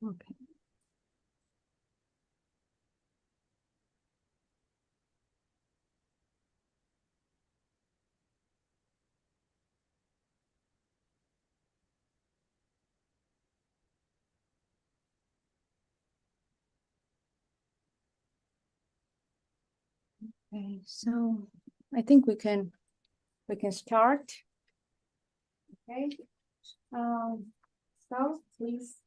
Okay. Okay, so I think we can start. Okay. So please.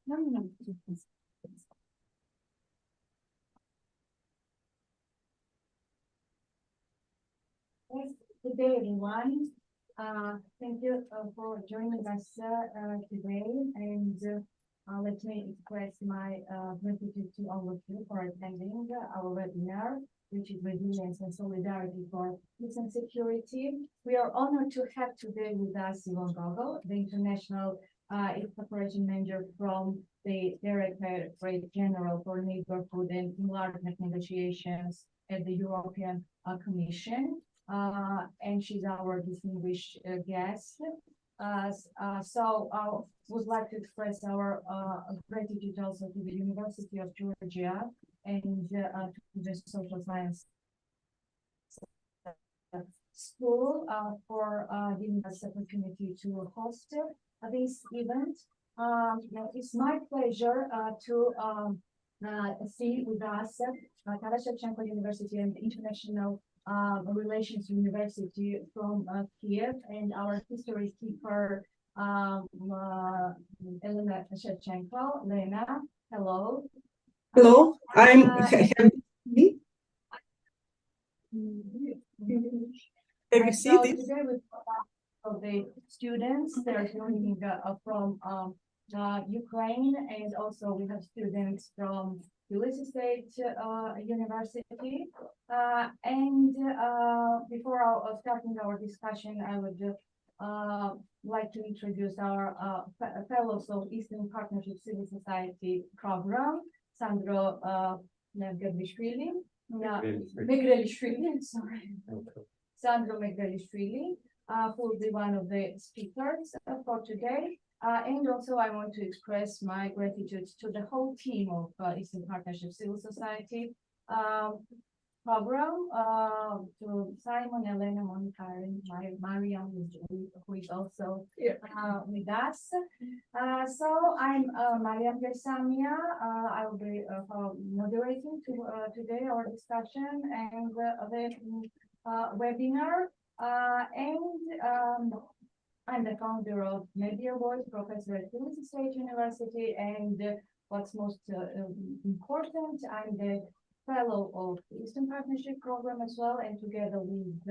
No. Yes, good day, everyone. Thank you for joining us today, and let me express my gratitude to all of you for attending our webinar, which is Resilience and Solidarity for Peace and Security. We are honored to have today with us Yvonne Gogol, the International Cooperation Manager from the Directorate General for Neighborhood and Enlargement Negotiations at the European Commission. And she's our distinguished guest. So I would like to express our gratitude also to the University of Georgia and to the Social Science School for giving us the opportunity to host this event. It's my pleasure to see with us Taras Shevchenko University and International Relations University from Kiev, and our history keeper, Elena Shevchenko. Lena, hello. Hello, I'm. Have you seen this? Today with the students, they're joining from Ukraine, and also we have students from Tbilisi State University. And before starting our discussion, I would like to introduce our fellows of Eastern Partnership Civil Society Program, Sandro Megrelishvili. Sorry. Sandro Megrelishvili, who will be one of the speakers for today. And also I want to express my gratitude to the whole team of Eastern Partnership Civil Society program, to Simon, Elena, Monica, and Mariam, who is also with us. So I'm Mariam Gersamia. I will be moderating today our discussion and the webinar. I'm the founder of Media Voice, professor at Tbilisi State University, and what's most important, I'm the fellow of the Eastern Partnership Program as well, and together with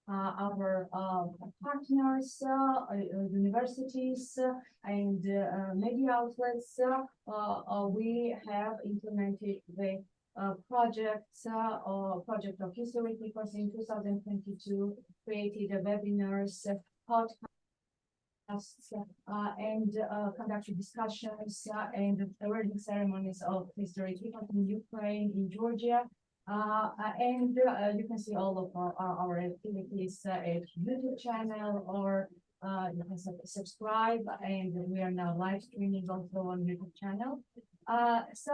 our partners, universities, and media outlets, we have implemented the project of history, because in 2022 created a webinars, podcasts, and conducted discussions and awarding ceremonies of history in Ukraine, in Georgia, and you can see all of our activities at YouTube channel, or you can subscribe, and we are now live streaming also on YouTube channel. That's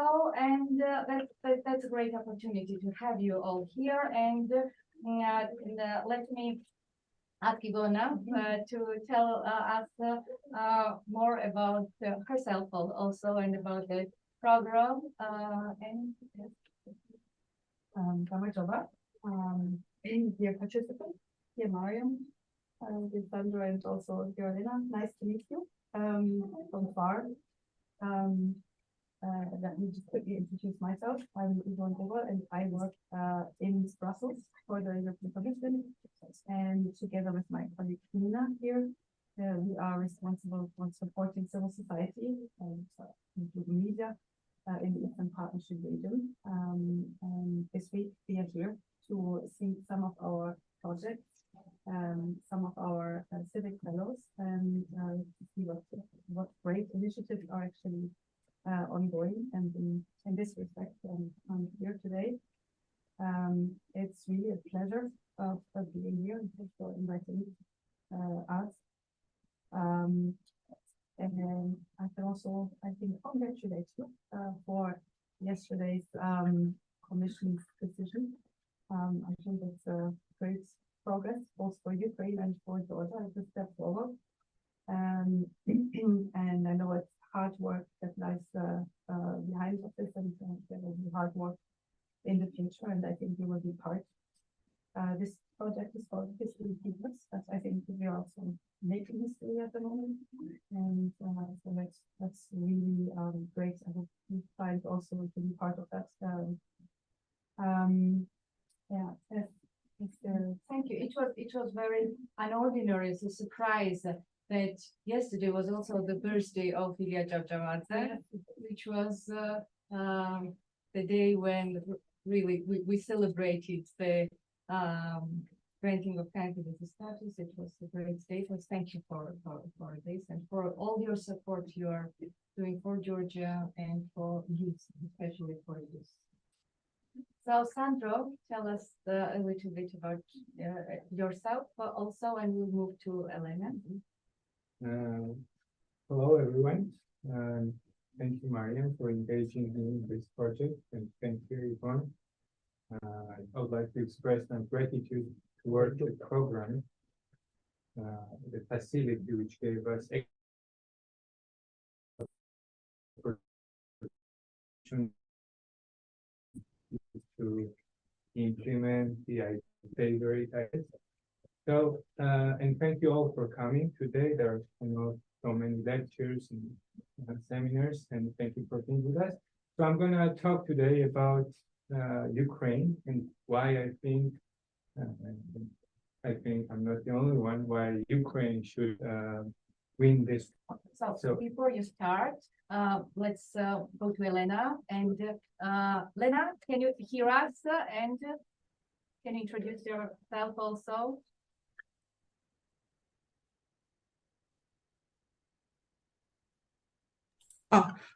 a great opportunity to have you all here, and let me ask Ivona to tell us more about herself also, and about the program. Dear participants, dear Mariam, dear Sandra, and also dear Elena, nice to meet you from far. Let me just quickly introduce myself. I'm Yvonne Gogol, and I work in Brussels for the European Commission, and together with my colleague Nina here, we are responsible for supporting civil society and including media in the Eastern Partnership region. And this week we are here to see some of our projects, some of our civic fellows, and see what great initiatives are actually And then I can also, I think, congratulate you for yesterday's commission's decision. I think it's a great progress both for Ukraine and for Georgia. It's a step forward. And I know it's hard work that lies behind of this, and there will be hard work in the future, and I think you will be part. This project is called History Keepers. I think we are also making history at the moment, and so that's really great. I hope you find also to be part of that. Yeah. Thank you. It was very unordinary. It's a surprise that yesterday was also the birthday of Ilia Cavcavadze, which was the day when really we celebrated the granting of candidate status. It was a great statement. Thank you for this and for all your support you are doing for Georgia and for youth, especially for youth. So Sandro, tell us a little bit about yourself also, and we'll move to Elena. Hello, everyone. Thank you, Mariam, for engaging me in this project, and thank you, Yvonne. I would like to express my gratitude towards the program, the facility which gave us to implement the favorite ideas. So, and thank you all for coming today. There are so many lectures and seminars, and thank you for being with us. So I'm going to talk today about Ukraine and why I think I'm not the only one, why Ukraine should win this. So before you start, let's go to Elena. And Lena, can you hear us? And can you introduce yourself also?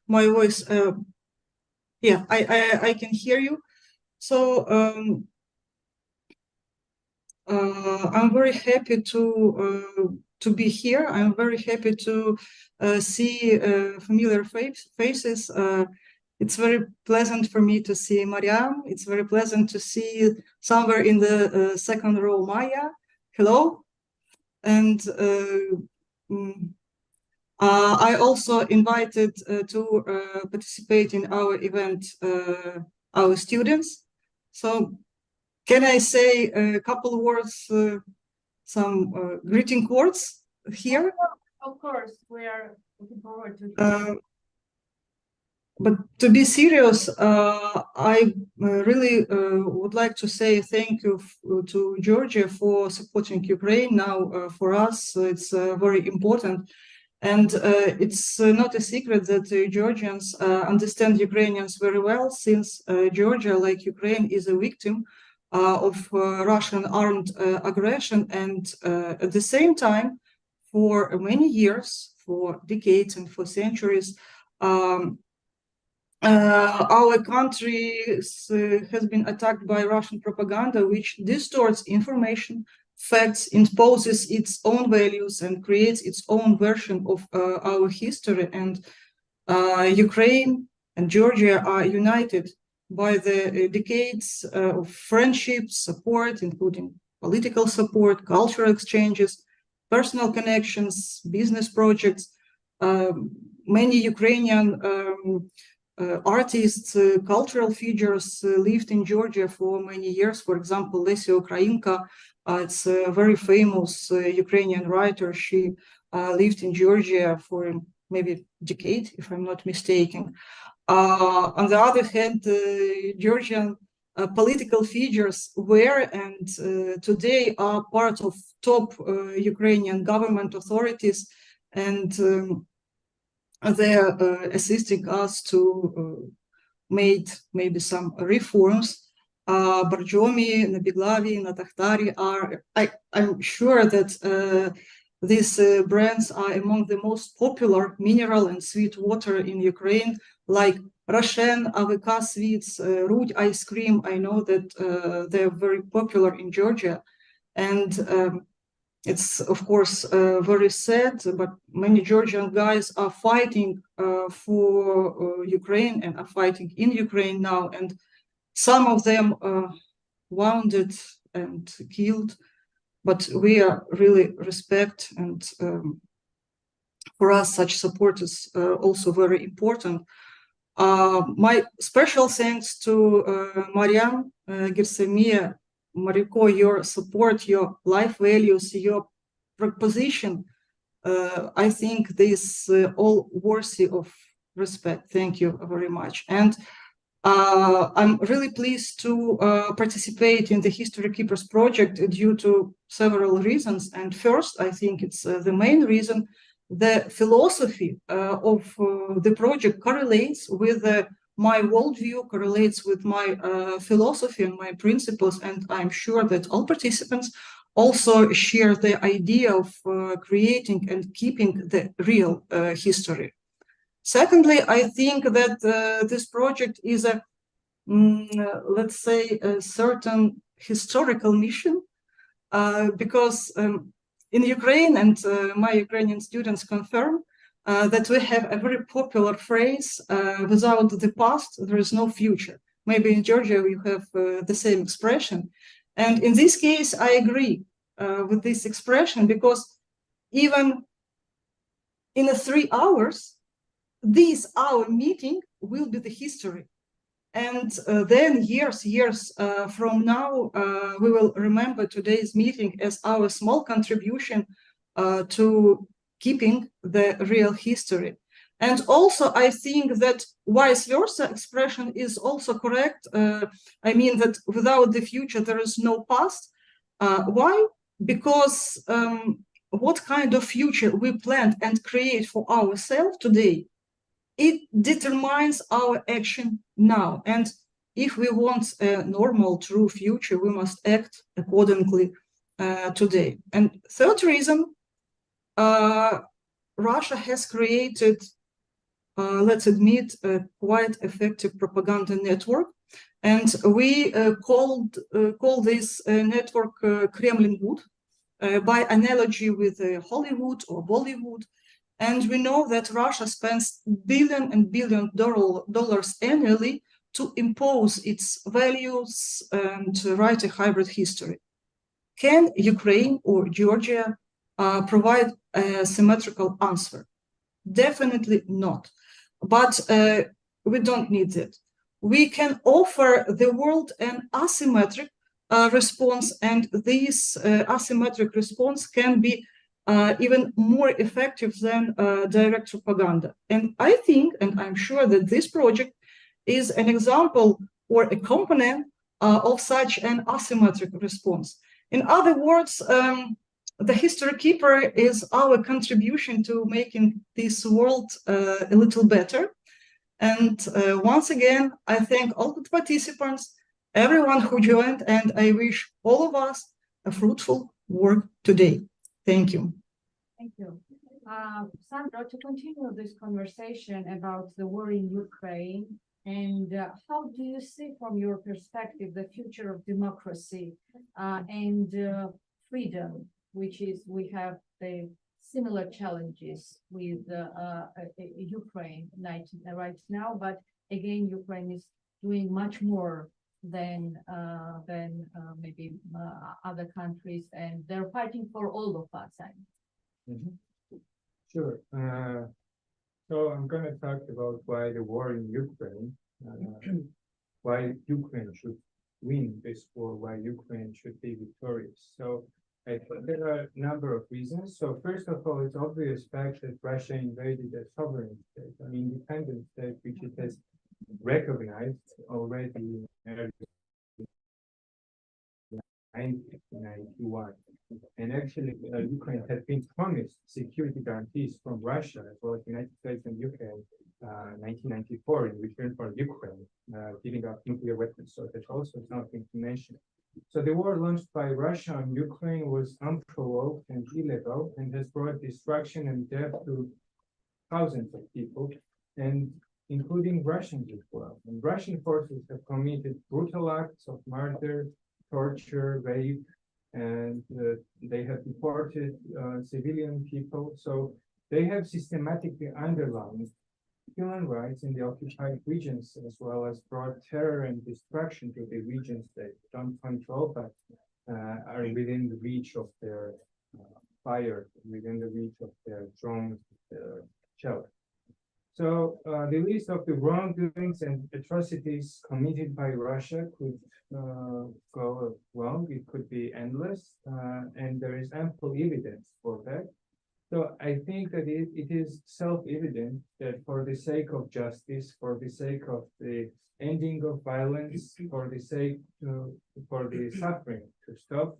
My voice. Yeah, I can hear you. So I'm very happy to be here. I'm very happy to see familiar faces. It's very pleasant for me to see Mariam. It's very pleasant to see somewhere in the second row Maya. Hello. And I also invited to participate in our event our students. So can I say a couple of words, some greeting words here? Of course, we are looking forward to But to be serious, I really would like to say thank you to Georgia for supporting Ukraine. Now, for us, it's very important. And it's not a secret that Georgians understand Ukrainians very well, since Georgia, like Ukraine, is a victim of Russian armed aggression. And at the same time, for many years, for decades and for centuries, our country has been attacked by Russian propaganda, which distorts information, facts, imposes its own values, and creates its own version of our history. And Ukraine and Georgia are united by the decades of friendship, support, including political support, cultural exchanges, personal connections, business projects. Many Ukrainian artists, cultural figures lived in Georgia for many years. For example, Lesya Ukrainka, it's a very famous Ukrainian writer. She lived in Georgia for maybe a decade, if I'm not mistaken. On the other hand, Georgian political figures were and today are part of top Ukrainian government authorities, and they are assisting us to make maybe some reforms. Barjomi, Nabiglavi, Natakhtari are, I'm sure that these brands are among the most popular mineral and sweet water in Ukraine, like Rashen, AVK sweets, Rudь ice cream. I know that they're very popular in Georgia. And it's of course very sad, but many Georgian guys are fighting for Ukraine and are fighting in Ukraine now, and some of them wounded and killed. But we are really respect, and for us such support is also very important. My special thanks to Mariam Gersemia, Mariko, your support, your life values, your proposition. I think this all worthy of respect. Thank you very much. And I'm really pleased to participate in the History Keepers project due to several reasons. And first, I think it's the main reason, the philosophy of the project correlates with my worldview, correlates with my philosophy and my principles, and I'm sure that all participants also share the idea of creating and keeping the real history. Secondly, I think that this project is a, let's say, a certain historical mission, because in Ukraine, and my Ukrainian students confirm, that we have a very popular phrase, without the past, there is no future. Maybe in Georgia we have the same expression. And in this case, I agree with this expression, because even in 3 hours, our meeting will be the history. And then years from now, we will remember today's meeting as our small contribution to keeping the real history. And also, I think that vice versa expression is also correct. I mean that without the future, there is no past. Why? Because what kind of future we plan and create for ourselves today, it determines our action now. And if we want a normal, true future, we must act accordingly today. And third reason, Russia has created, let's admit, a quite effective propaganda network. And we call this network Kremlinwood, by analogy with Hollywood or Bollywood. And we know that Russia spends billion and billion dollars annually to impose its values and write a hybrid history. Can Ukraine or Georgia provide a symmetrical answer? Definitely not. But we don't need it. We can offer the world an asymmetric response, and this asymmetric response can be even more effective than direct propaganda. And I think, and I'm sure that this project is an example or a component of such an asymmetric response. In other words, the History Keeper is our contribution to making this world a little better. And once again, I thank all the participants, everyone who joined, and I wish all of us a fruitful work today. Thank you. Thank you. Sandra, to continue this conversation about the war in Ukraine, and how do you see from your perspective the future of democracy and freedom, which is, we have the similar challenges with Ukraine right now, but again, Ukraine is doing much more than maybe other countries, and they're fighting for all of us. Sure. So I'm going to talk about why the war in Ukraine, why Ukraine should win this war, why Ukraine should be victorious. So I think there are a number of reasons. So first of all, it's obvious fact that Russia invaded a sovereign state, an independent state, which it has recognized already in early 1991. And actually, Ukraine had been promised security guarantees from Russia, as well as the United States and UK, 1994, in return for Ukraine giving up nuclear weapons. So that's also something to mention. So the war launched by Russia on Ukraine was unprovoked and illegal, and has brought destruction and death to thousands of people, and including Russians as well. And Russian forces have committed brutal acts of murder, torture, rape, and they have deported civilian people. So they have systematically underlined human rights in the occupied regions, as well as brought terror and destruction to the regions they don't control, but are within the reach of their fire, within the reach of their drone shell. So the list of the wrongdoings and atrocities committed by Russia could go well, it could be endless, and there is ample evidence for that. So I think that it is self-evident that for the sake of justice, for the sake of the ending of violence, for the sake for the suffering to stop,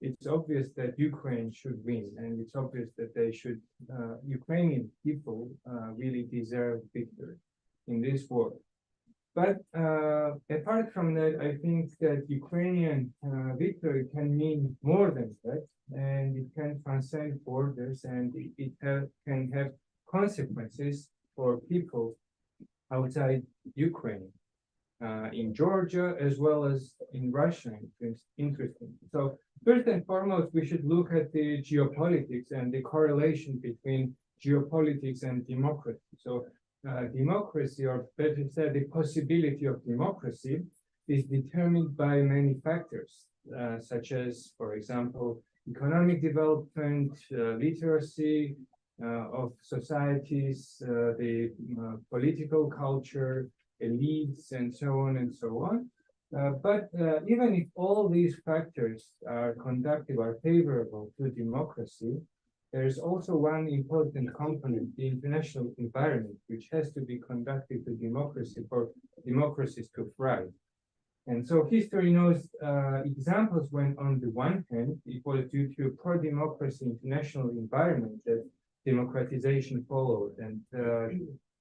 it's obvious that Ukraine should win, and it's obvious that Ukrainian people really deserve victory in this war. But apart from that, I think that Ukrainian victory can mean more than that, and it can transcend borders, and it can have consequences for people outside Ukraine, in Georgia as well as in Russia. It's interesting. So first and foremost, we should look at the geopolitics and the correlation between geopolitics and democracy. So democracy, or better said, the possibility of democracy, is determined by many factors, such as, for example, economic development, literacy of societies, the political culture, elites, and so on and so on. But even if all these factors are conducive or favorable to democracy, there is also one important component, the international environment, which has to be conducive to democracy for democracies to thrive. And so history knows examples when, on the one hand, it was due to a pro-democracy international environment that democratization followed, and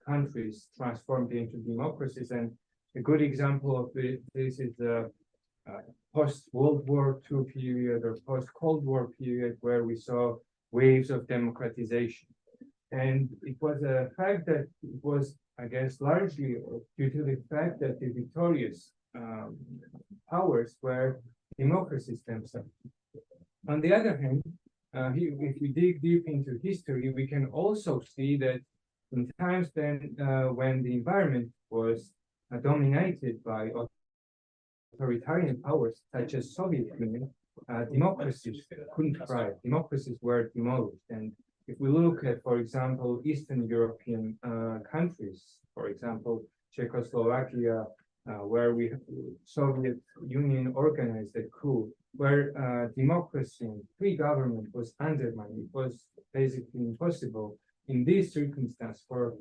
countries transformed into democracies. And a good example of this is the post-World War II period or post-Cold War period, where we saw waves of democratization. And it was a fact that it was, I guess, largely due to the fact that the victorious powers were democracies themselves. On the other hand, if we dig deep into history, we can also see that in times then when the environment was dominated by authoritarian powers such as Soviet Union, democracies couldn't thrive. Democracies were demolished. And if we look at, for example, Eastern European countries, for example, Czechoslovakia, where Soviet Union organized a coup, where democracy and free government was undermined. It was basically impossible in this circumstance for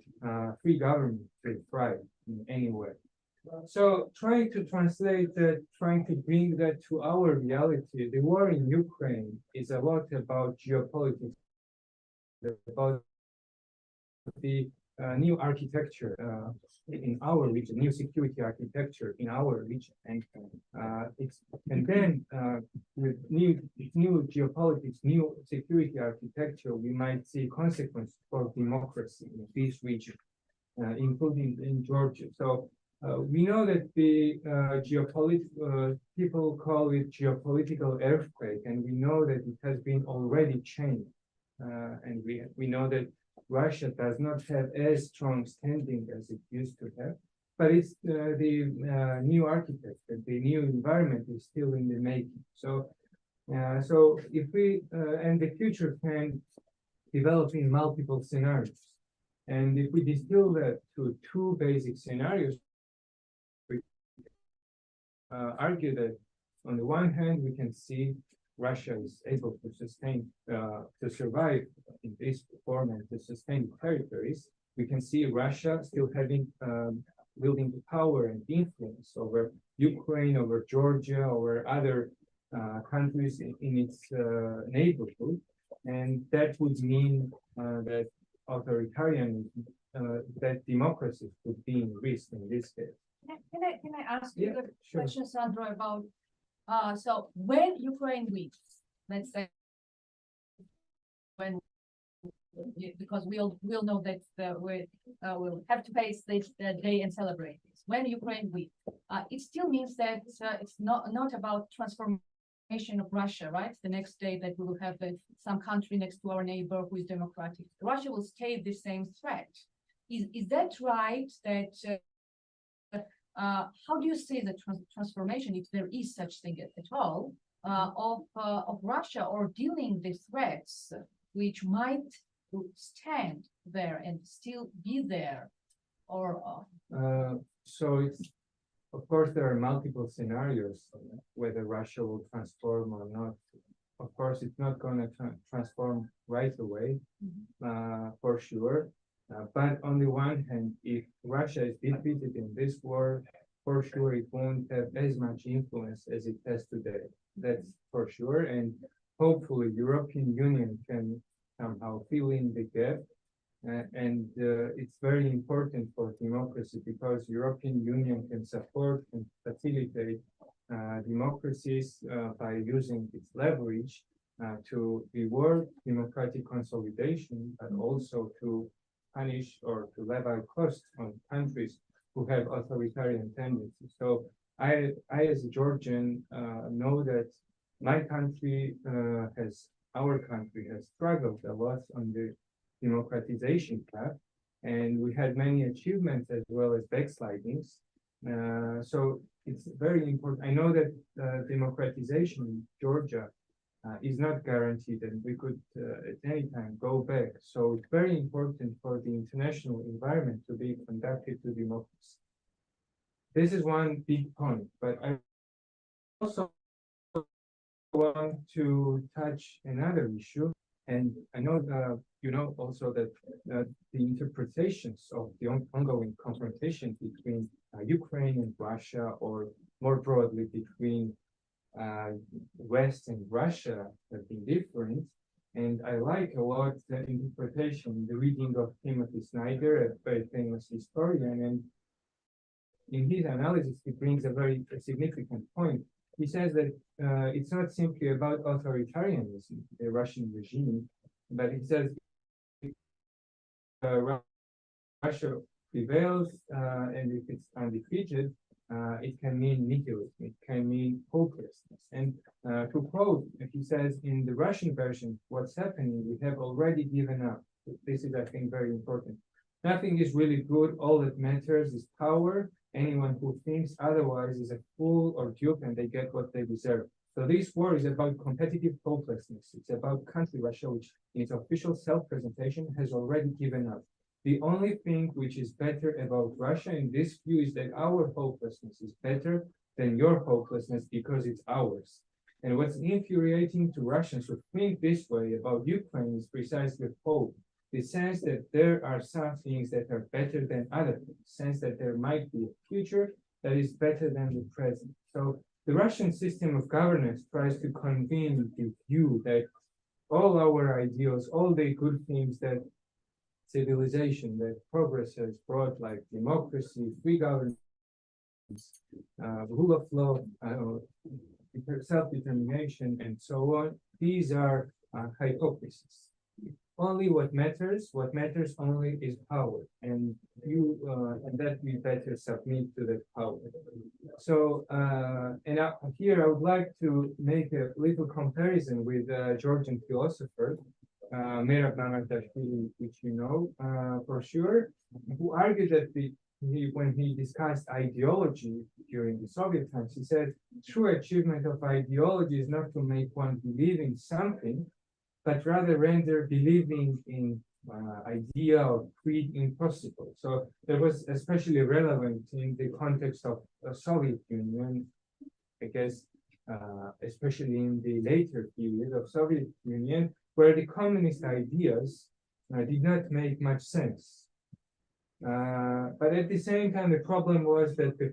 free government to thrive in any way. So trying to translate that, trying to bring that to our reality, the war in Ukraine is a lot about geopolitics, about the new architecture in our region, new security architecture in our region, and then with new geopolitics, new security architecture, we might see consequences for democracy in this region, including in Georgia. So we know that the people call it geopolitical earthquake, and we know that it has been already changed, and we know that Russia does not have as strong standing as it used to have, but it's the new architecture, the new environment is still in the making. So, so if we and the future can develop in multiple scenarios, and if we distill that to two basic scenarios, we argue that on the one hand we can see Russia is able to sustain, to survive in this form and to sustain territories. We can see Russia still having, building power and influence over Ukraine, over Georgia, over other countries in its neighborhood. And that would mean that authoritarianism, that democracy would be in risk in this case. Can I ask you the Sure. question, Sandro, about so when Ukraine wins, let's say, when, because we'll know that we'll have to face this day and celebrate this. When Ukraine wins, it still means that it's not about transformation of Russia, right? The next day that we will have some country next to our neighbor who is democratic. Russia will stay the same threat. Is that right? That how do you see the transformation, if there is such thing at all, of Russia, or dealing the threats which might stand there and still be there, or So it's, of course, there are multiple scenarios whether Russia will transform or not. Of course, it's not going to transform right away, for sure. But on the one hand, if Russia is defeated in this war, for sure it won't have as much influence as it has today. That's for sure. And hopefully European Union can somehow fill in the gap. It's very important for democracy because European Union can support and facilitate democracies by using its leverage to reward democratic consolidation, but also to punish or to levy costs on countries who have authoritarian tendencies. So I as a Georgian know that our country has struggled a lot on the democratization path, and we had many achievements as well as backslidings. So it's very important. I know that democratization in Georgia is not guaranteed, and we could at any time go back. So it's very important for the international environment to be conducive to democracy. This is one big point, but I also want to touch another issue. And I know you know also that the interpretations of the ongoing confrontation between Ukraine and Russia, or more broadly between West and Russia, have been different. And I like a lot the interpretation, the reading of Timothy Snyder, a very famous historian. And in his analysis, he brings a very significant point. He says that it's not simply about authoritarianism, the Russian regime, but he says Russia prevails, and if it's undefeated, it can mean nihilism, it can mean hopelessness. And to quote, he says, in the Russian version, what's happening, we have already given up. This is, I think, very important. Nothing is really good. All that matters is power. Anyone who thinks otherwise is a fool or dupe, and they get what they deserve. So this war is about competitive hopelessness. It's about country Russia, which in its official self-presentation has already given up. The only thing which is better about Russia in this view is that our hopelessness is better than your hopelessness because it's ours. And what's infuriating to Russians who think this way about Ukraine is precisely hope. The sense that there are some things that are better than other things, sense that there might be a future that is better than the present. So the Russian system of governance tries to convene the view that all our ideals, all the good things that civilization, that progress has brought, like democracy, free governance, rule of law, self-determination, and so on, these are hypocrisies. Only what matters only is power, and and that we better submit to that power. So, here I would like to make a little comparison with a Georgian philosopher, Merab Mamardashvili, which you know for sure, who argued that when he discussed ideology during the Soviet times, he said, true achievement of ideology is not to make one believe in something, but rather render believing in idea or creed impossible. So that was especially relevant in the context of the Soviet Union, I guess, especially in the later period of Soviet Union, where the communist ideas did not make much sense. But at the same time, the problem was that the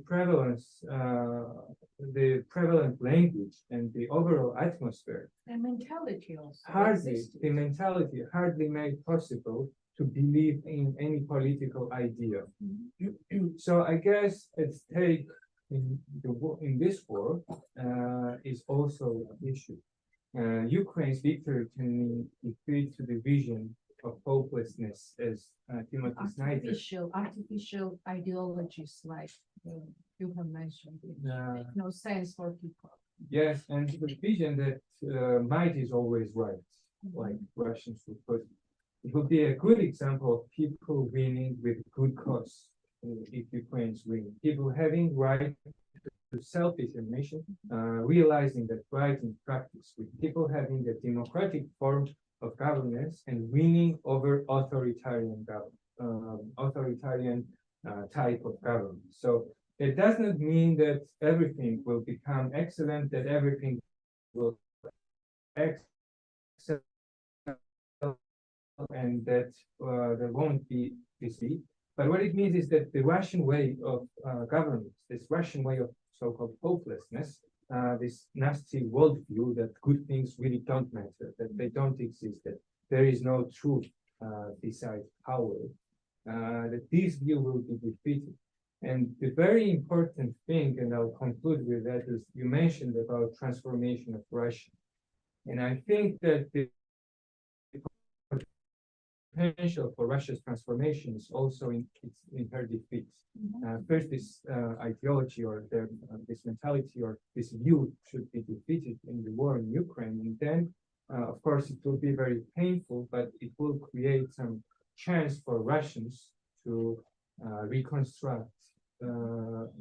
prevalent language and the overall atmosphere, and mentality also the mentality hardly made possible to believe in any political idea. So I guess at stake in this war is also an issue. Ukraine's victory can mean defeat to the vision of hopelessness, as Timothy Snyder. Artificial ideologies like you have mentioned, it make no sense for people. Yes, and the vision that might is always right, like Russians would put. It would be a good example of people winning with good cause. If Ukraine's win, people having right to self-determination, realizing that right in practice, with people having a democratic form of governance and winning over authoritarian type of government. So it does not mean that everything will become excellent, that everything will excel, and that there won't be defeat. But what it means is that the Russian way of governance, this Russian way of so-called hopelessness, this nasty worldview that good things really don't matter, that they don't exist, that there is no truth besides power, that this view will be defeated. And the very important thing, and I'll conclude with that, is you mentioned about transformation of Russia. And I think that the potential for Russia's transformation is also in her defeat. First, this ideology or this mentality or this view should be defeated in the war in Ukraine, and then, of course, it will be very painful, but it will create some chance for Russians to reconstruct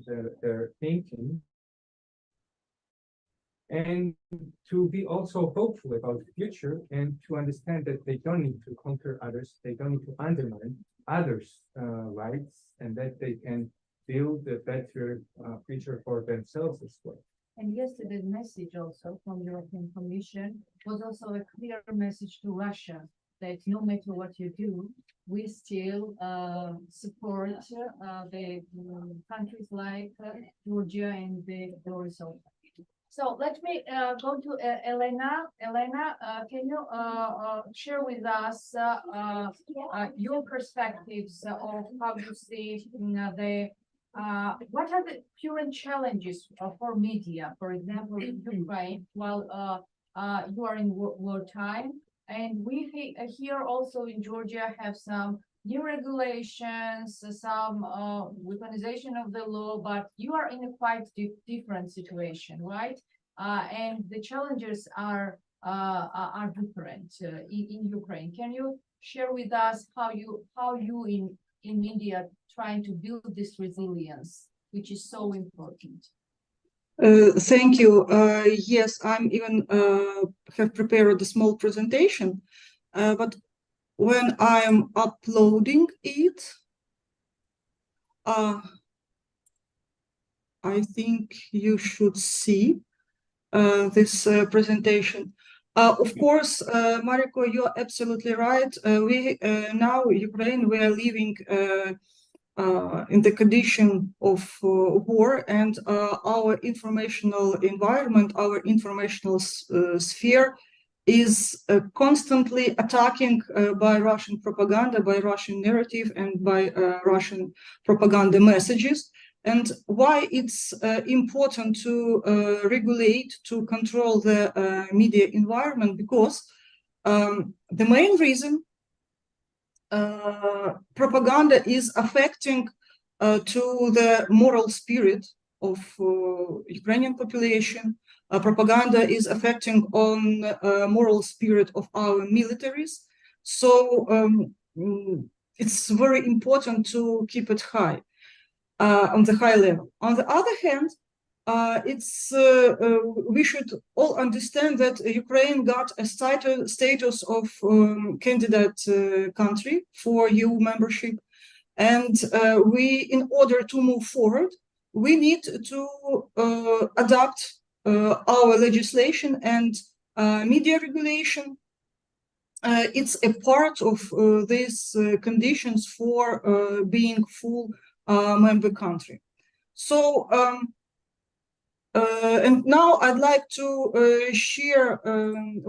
their thinking, and to be also hopeful about the future, and to understand that they don't need to conquer others, they don't need to undermine others' rights, and that they can build a better future for themselves as well. And yesterday's message also from European Commission was also a clear message to Russia that no matter what you do, we still support the countries like Georgia and the Belarus. So let me go to Elena. Elena, can you share with us your perspectives of how you see what are the current challenges for media, for example, in Ukraine, while you are in wartime? And we here also in Georgia have some new regulations, some weaponization of the law, but you are in a quite different situation, right? And the challenges are different in Ukraine. Can you share with us how you in India trying to build this resilience, which is so important? Thank you. Yes, I'm even have prepared a small presentation, but when I'm uploading it, I think you should see this presentation. Of course, Mariko, you're absolutely right. We now Ukraine, we are living in the condition of war, and our informational environment, our informational sphere is constantly attacking by Russian propaganda, by Russian narrative, and by Russian propaganda messages. And why it's important to regulate, to control the media environment, because the main reason propaganda is affecting to the moral spirit of Ukrainian population. Propaganda is affecting on moral spirit of our militaries. So it's very important to keep it high, on the high level. On the other hand, we should all understand that Ukraine got a status of candidate country for EU membership, and in order to move forward, we need to adapt our legislation and media regulation. It's a part of these conditions for being full member country. So. And now I'd like to share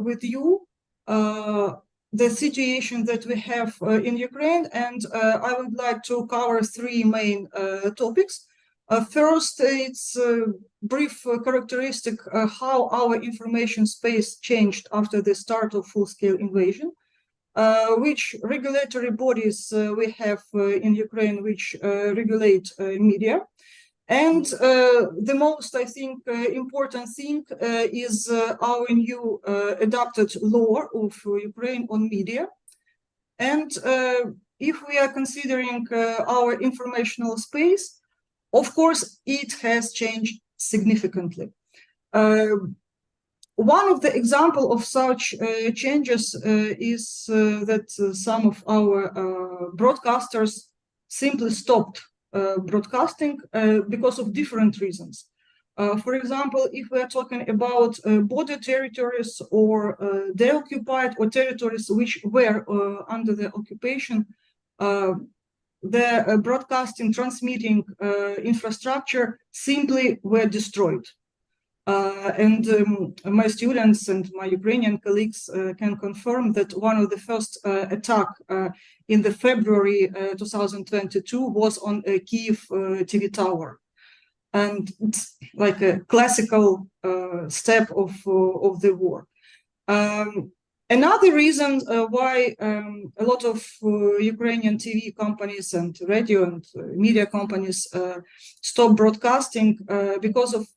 with you the situation that we have in Ukraine, and I would like to cover three main topics. First, it's a brief characteristic how our information space changed after the start of full-scale invasion, which regulatory bodies we have in Ukraine which regulate media, And the most, I think, important thing is our new adopted law of Ukraine on media. And if we are considering our informational space, of course, it has changed significantly. One of the example of such changes is that some of our broadcasters simply stopped broadcasting because of different reasons. For example, if we are talking about border territories or deoccupied or territories which were under the occupation, the broadcasting, transmitting infrastructure simply were destroyed. My students and my Ukrainian colleagues can confirm that one of the first attack in the February 2022 was on a Kyiv TV tower. And it's like a classical step of the war. Another reason why a lot of Ukrainian TV companies and radio and media companies stopped broadcasting because of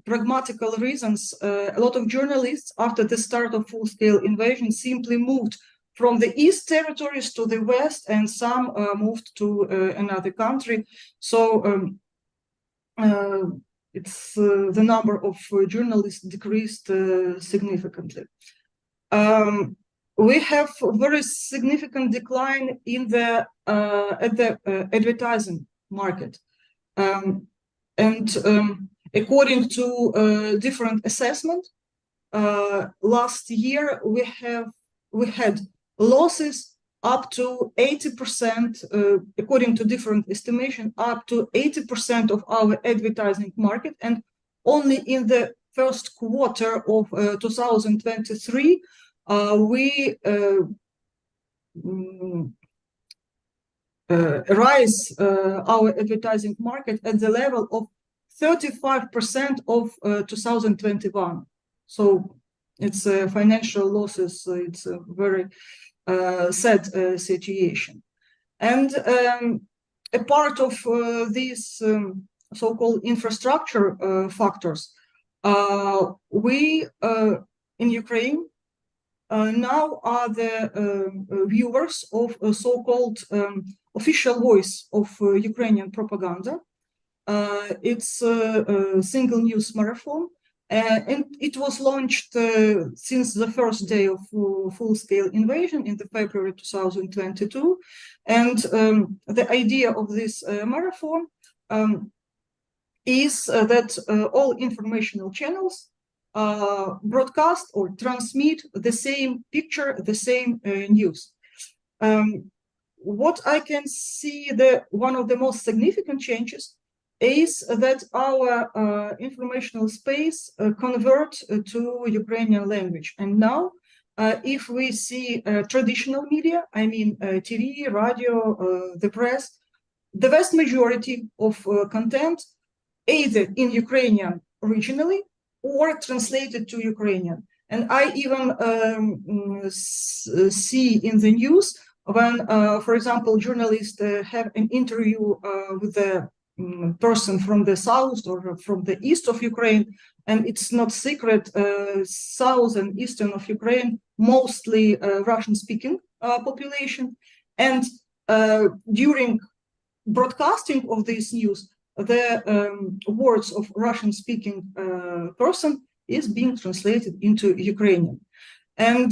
pragmatical reasons. A lot of journalists, after the start of full-scale invasion, simply moved from the East territories to the West, and some moved to another country. So it's the number of journalists decreased significantly. We have a very significant decline in the advertising market, according to different assessment, last year we had losses up to 80%, according to different estimation, up to 80% of our advertising market, and only in the first quarter of 2023 we rise our advertising market at the level of 35% of 2021. So it's financial losses. It's a very sad situation. And a part of these so-called infrastructure factors, we in Ukraine now are the viewers of a so-called official voice of Ukrainian propaganda. It's a single news marathon, and it was launched since the first day of full-scale invasion in the February 2022. And the idea of this marathon is that all informational channels broadcast or transmit the same picture, the same news. What I can see, one of the most significant changes is that our informational space convert to Ukrainian language. And now, if we see traditional media, I mean TV, radio, the press, the vast majority of content either in Ukrainian originally or translated to Ukrainian. And I even see in the news when, for example, journalists have an interview with the person from the south or from the east of Ukraine, and it's not secret, south and eastern of Ukraine, mostly Russian-speaking population. And during broadcasting of this news, the words of Russian-speaking person is being translated into Ukrainian. And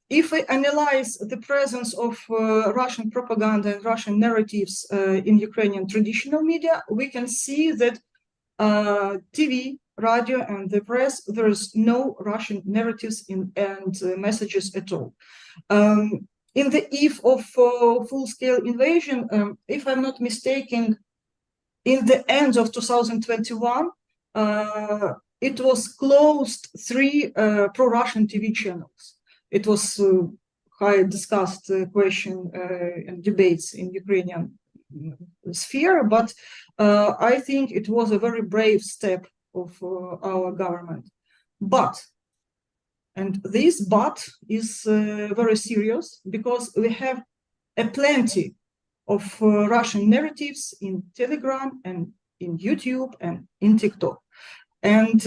if we analyze the presence of Russian propaganda and Russian narratives in Ukrainian traditional media, we can see that TV, radio, and the press, there is no Russian narratives and messages at all. In the eve of full-scale invasion, if I'm not mistaken, in the end of 2021, it was closed 3 pro-Russian TV channels. It was high discussed question and debates in Ukrainian sphere, but I think it was a very brave step of our government. But, and this but is very serious, because we have a plenty of Russian narratives in Telegram and in YouTube and in TikTok. And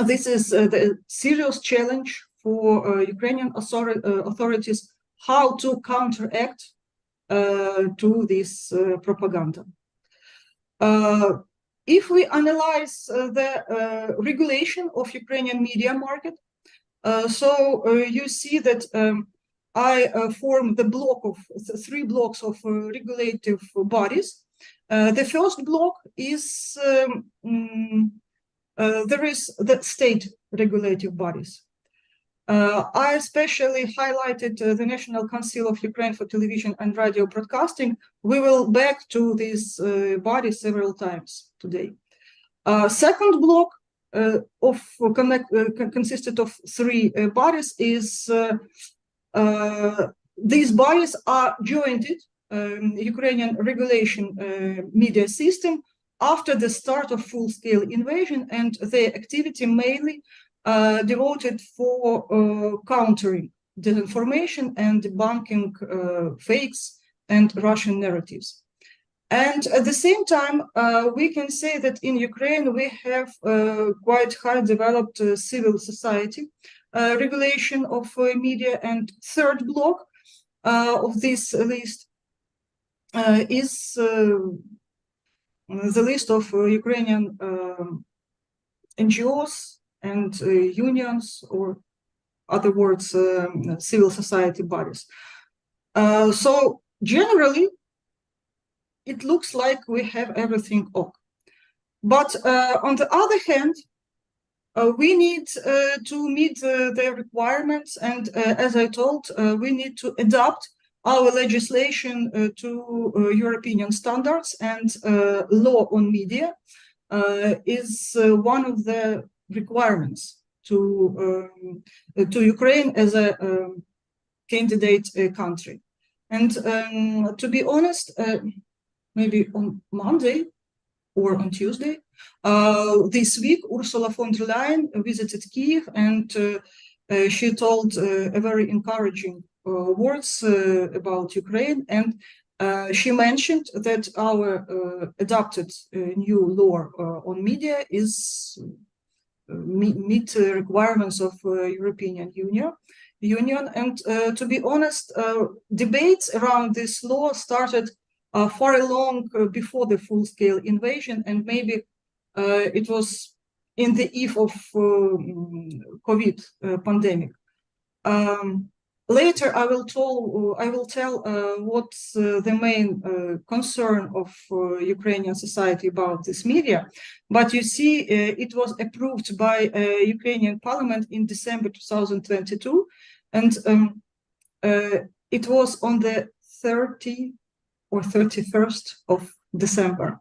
this is the serious challenge for Ukrainian authorities, how to counteract to this propaganda. If we analyze the regulation of Ukrainian media market, you see that I form the block of three blocks of regulative bodies. The first block is there is the state regulative bodies. I especially highlighted the National Council of Ukraine for Television and Radio Broadcasting. We will back to this body several times today. Second block consisted of three bodies is these bodies are joined Ukrainian regulation media system after the start of full-scale invasion, and their activity mainly devoted for countering disinformation and debunking fakes and Russian narratives. And at the same time, we can say that in Ukraine we have quite high developed civil society regulation of media. And third block of this list is the list of Ukrainian NGOs and unions, or other words, civil society bodies. So generally, it looks like we have everything ok. But on the other hand, we need to meet the requirements, and as I told, we need to adapt our legislation to European standards, and law on media is one of the requirements to Ukraine as a candidate country. And to be honest, maybe on Monday or on Tuesday this week, Ursula von der Leyen visited Kyiv, and she told a very encouraging words about Ukraine, and she mentioned that our adopted new law on media is meet requirements of European Union. And to be honest, debates around this law started far along before the full-scale invasion, and maybe it was in the eve of COVID pandemic. Later, I will tell what's the main concern of Ukrainian society about this media. But you see, it was approved by Ukrainian Parliament in December 2022, and it was on the 30th or 31st of December.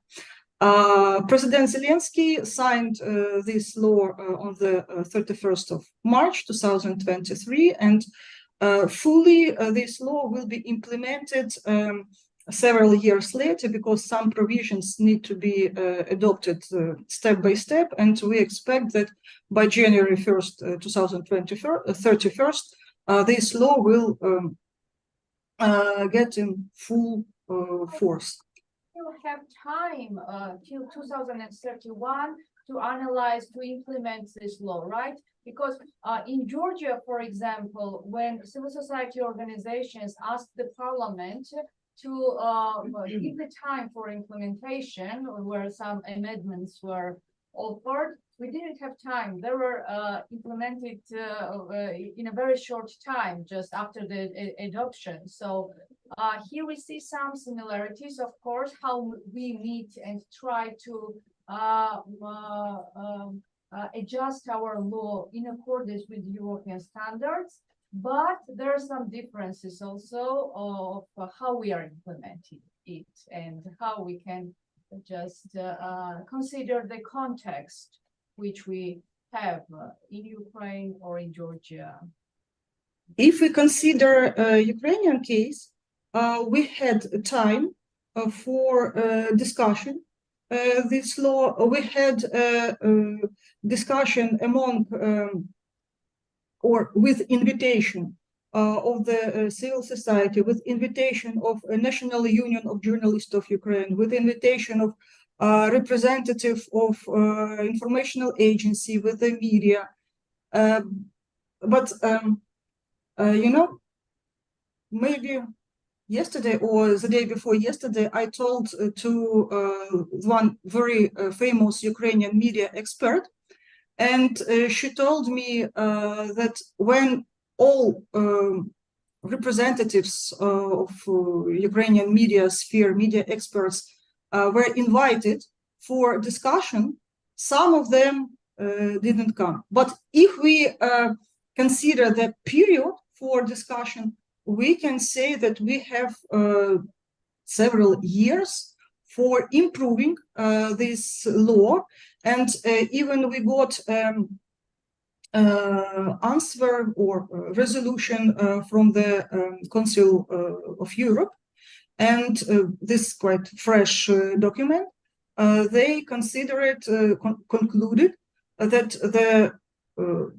President Zelensky signed this law on the 31st of March 2023, and fully this law will be implemented several years later, because some provisions need to be adopted step by step, and we expect that by January 1st, 2031, this law will get in full force. You have time till 2031 to analyze, to implement this law, right? Because in Georgia, for example, when civil society organizations asked the parliament to give the time for implementation, where some amendments were offered, we didn't have time. They were implemented in a very short time, just after the adoption. So here we see some similarities, of course, how we meet and try to adjust our law in accordance with European standards, but there are some differences also of how we are implementing it and how we can just consider the context which we have in Ukraine or in Georgia. If we consider Ukrainian case, we had time for discussion. This law, we had discussion among or with invitation of the civil society, with invitation of a National Union of Journalists of Ukraine, with invitation of representative of informational agency with the media. But you know, maybe yesterday or the day before yesterday, I told to one very famous Ukrainian media expert, and she told me that when all representatives of Ukrainian media sphere, media experts were invited for discussion, some of them didn't come. But if we consider the period for discussion, we can say that we have several years for improving this law, and even we got answer or resolution from the Council of Europe, and this quite fresh document. They consider it concluded that the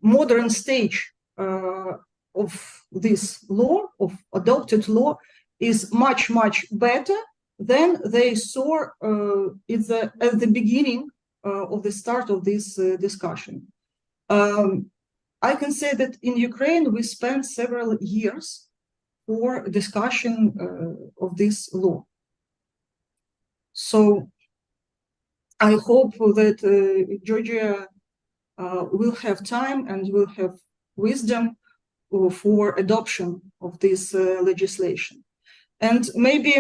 modern stage of this law, of adopted law, is much better than they saw at the beginning of the start of this discussion. I can say that in Ukraine we spent several years for discussion of this law. So I hope that Georgia will have time and will have wisdom for adoption of this legislation. And maybe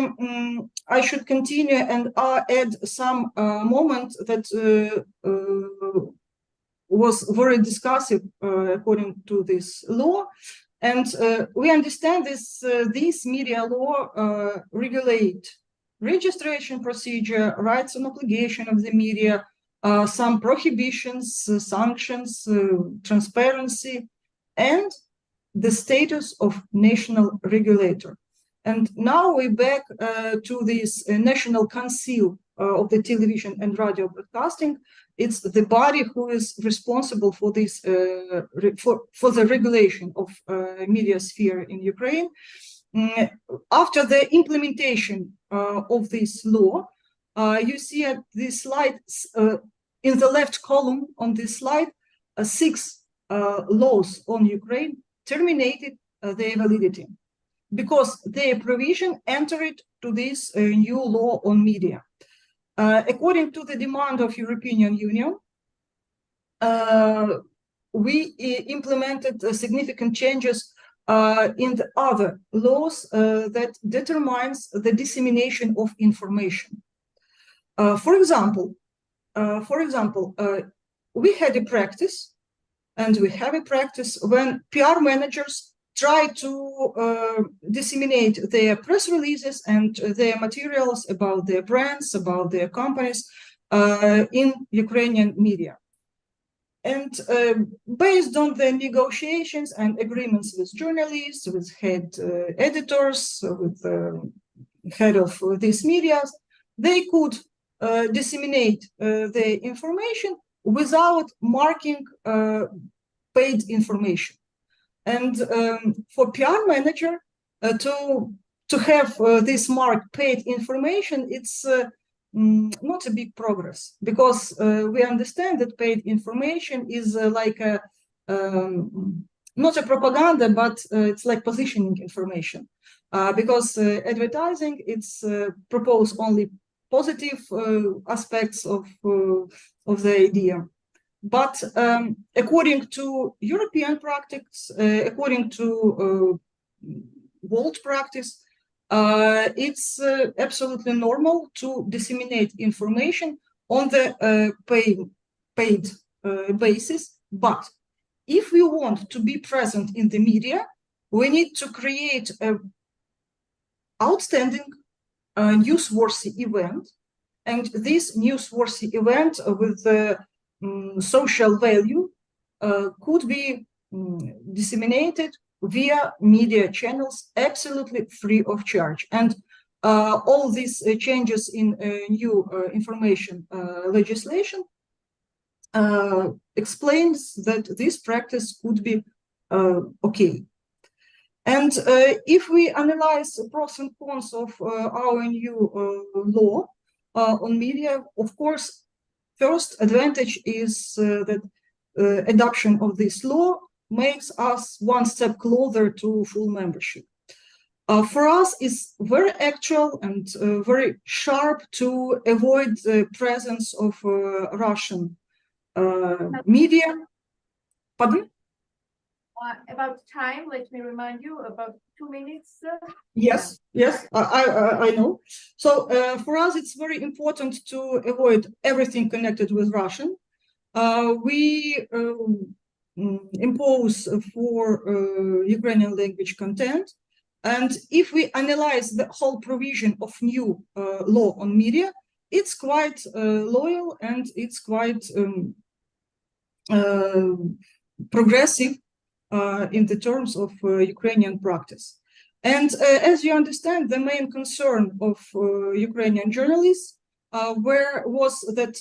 I should continue and add some moment that was very discussive according to this law. And we understand this media law regulate registration procedure, rights and obligation of the media, some prohibitions, sanctions, transparency, and the status of national regulator. And now we're back to this National Council of the Television and Radio Broadcasting. It's the body who is responsible for this for the regulation of media sphere in Ukraine. After the implementation of this law, you see at this slide, in the left column on this slide, 6 laws on Ukraine terminated their validity because their provision entered to this new law on media. According to the demand of European Union, we implemented significant changes in the other laws that determines the dissemination of information. For example, we had a practice, and we have a practice when PR managers try to disseminate their press releases and their materials about their brands, about their companies in Ukrainian media. And based on the negotiations and agreements with journalists, with head editors, with the head of these media, they could disseminate the information without marking paid information. And for PR manager to have this marked paid information, it's not a big progress, because we understand that paid information is like a not a propaganda, but it's like positioning information, because advertising, it's propose only positive aspects of the idea. But according to European practice, according to world practice, it's absolutely normal to disseminate information on the paid basis. But if we want to be present in the media, we need to create an outstanding newsworthy event. And this newsworthy event with the social value could be disseminated via media channels absolutely free of charge. And all these changes in new information legislation explains that this practice could be okay. And if we analyze the pros and cons of our new law, on media. Of course, first advantage is that adoption of this law makes us one step closer to full membership. For us, it's very actual and very sharp to avoid the presence of Russian media. Pardon? About time, let me remind you, about 2 minutes. Yes, yes, I know. So for us, it's very important to avoid everything connected with Russian. We impose for Ukrainian language content. And if we analyze the whole provision of new law on media, it's quite loyal and it's quite progressive in the terms of Ukrainian practice. And as you understand, the main concern of Ukrainian journalists was that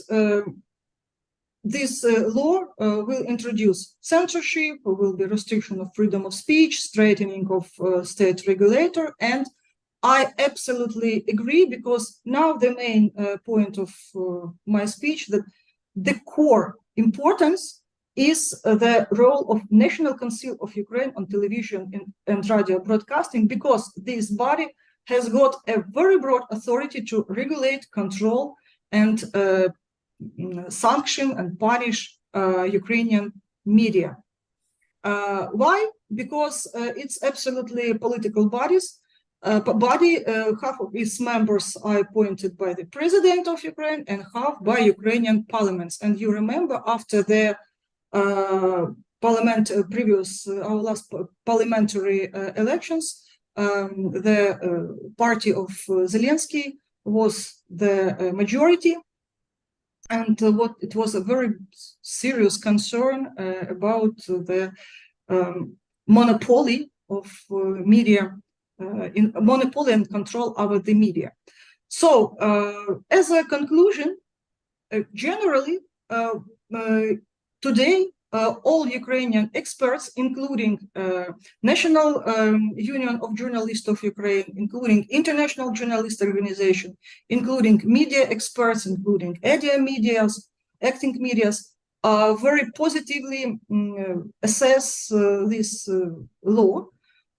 this law will introduce censorship, will be restriction of freedom of speech, straightening of state regulator, and I absolutely agree, because now the main point of my speech, that the core importance is the role of National Council of Ukraine on television and radio broadcasting, because this body has got a very broad authority to regulate, control, and sanction and punish Ukrainian media. Why? Because it's absolutely political bodies. Half of its members are appointed by the president of Ukraine and half by Ukrainian parliaments. And you remember, after the our last parliamentary elections, the party of Zelensky was the majority. And it was a very serious concern about the monopoly of media, monopoly and control over the media. So, as a conclusion, generally, today, all Ukrainian experts, including National Union of Journalists of Ukraine, including International Journalist Organization, including media experts, including EDIA medias, acting medias, very positively assess this law.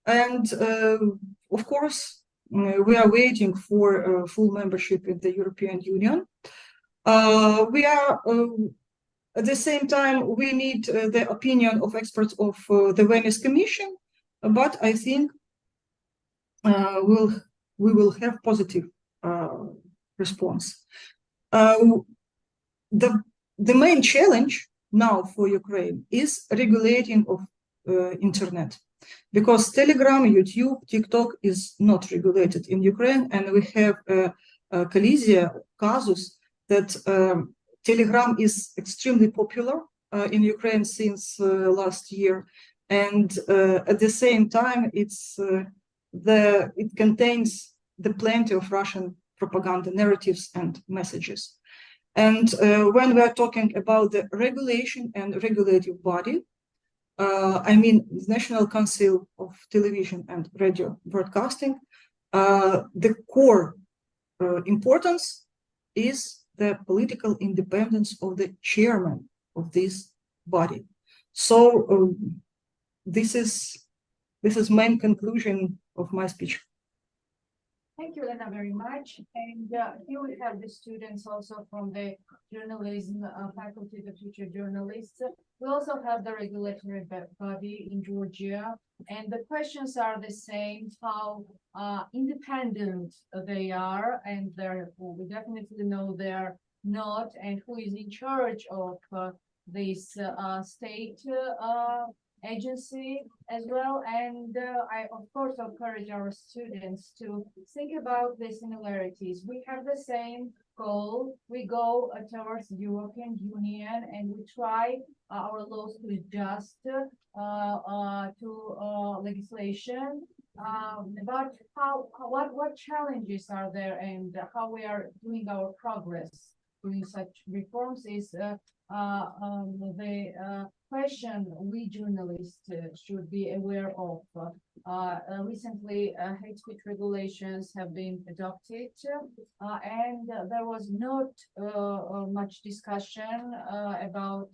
And of course, we are waiting for full membership in the European Union. We are at the same time, we need the opinion of experts of the Venice Commission, but I think we will have positive response. The main challenge now for Ukraine is regulating of internet, because Telegram, YouTube, TikTok is not regulated in Ukraine, and we have a collision casus that Telegram is extremely popular in Ukraine since last year, and at the same time, it contains the plenty of Russian propaganda narratives and messages. And when we are talking about the regulation and regulative body, I mean the National Council of Television and Radio Broadcasting, the core importance is the political independence of the chairman of this body. So this is main conclusion of my speech. Thank you, Lena, very much. And here we have the students also from the journalism faculty, the future journalists. We also have the regulatory body in Georgia, and the questions are the same: how independent they are, and we definitely know they're not, and who is in charge of this state agency as well. And I of course encourage our students to think about the similarities. We have the same goal. We go towards the European Union, and we try our laws to adjust to legislation. But what challenges are there, and how we are doing our progress doing such reforms is the question we journalists should be aware of. Recently, hate speech regulations have been adopted, and there was not much discussion about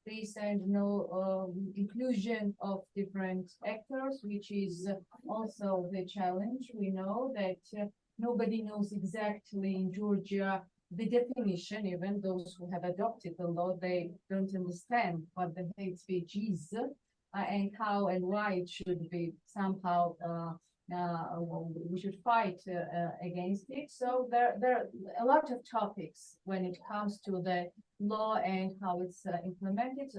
this and no inclusion of different actors, which is also the challenge. We know that nobody knows exactly in Georgia the definition. Even those who have adopted the law, they don't understand what the hate speech is and how and why it should be somehow we should fight against it. So there are a lot of topics when it comes to the law and how it's implemented.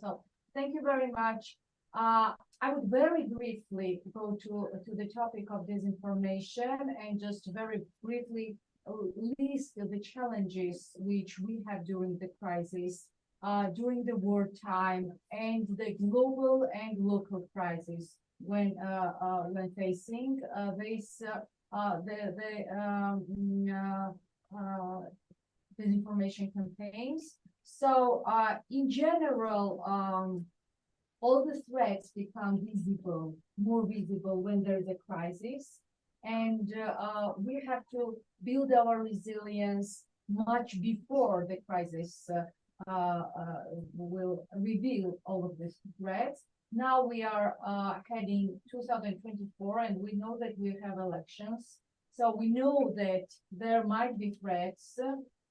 So thank you very much. I would very briefly go to the topic of disinformation and just very briefly list the challenges which we have during the crisis, during the wartime, and the global and local crisis when facing this disinformation campaigns. So in general, all the threats become visible, more visible when there's a crisis. And we have to build our resilience much before the crisis will reveal all of these threats. Now we are heading 2024, and we know that we have elections. So we know that there might be threats.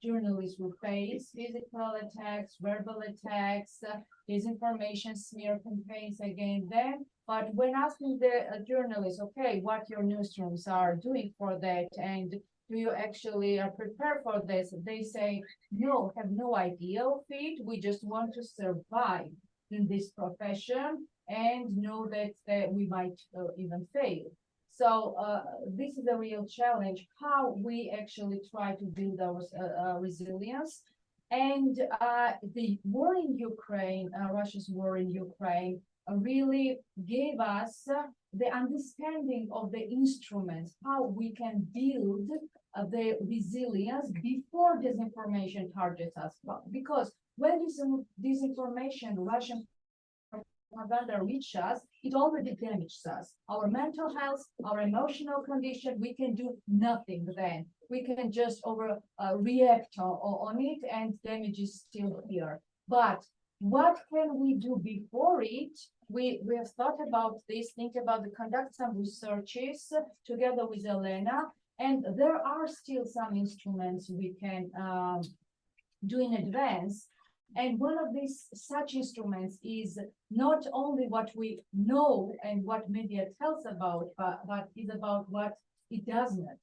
Journalists will face physical attacks, verbal attacks, disinformation, smear campaigns against them. But when asking the journalists, okay, what your newsrooms are doing for that, and do you actually prepare for this? They say, no, have no idea of it. We just want to survive in this profession and know that we might even fail. So this is a real challenge, how we actually try to build our resilience. And the war in Ukraine, Russia's war in Ukraine, really gave us the understanding of the instruments, how we can build the resilience before disinformation targets us. Because when disinformation, Russian propaganda reach us, it already damages us. Our mental health, our emotional condition, we can do nothing then. We can just react on it, and damage is still here. But what can we do before it? We have thought about this, conduct some researches together with Elena, and there are still some instruments we can do in advance. And one of these such instruments is not only what we know and what media tells about, but is about what it does not.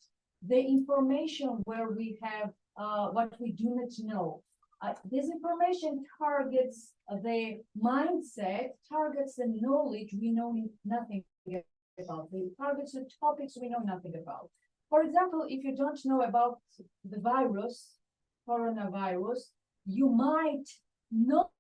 The information where we have what we do not know. This information targets the mindset, targets the knowledge we know nothing about. It targets the topics we know nothing about. For example, if you don't know about the virus, coronavirus, you might not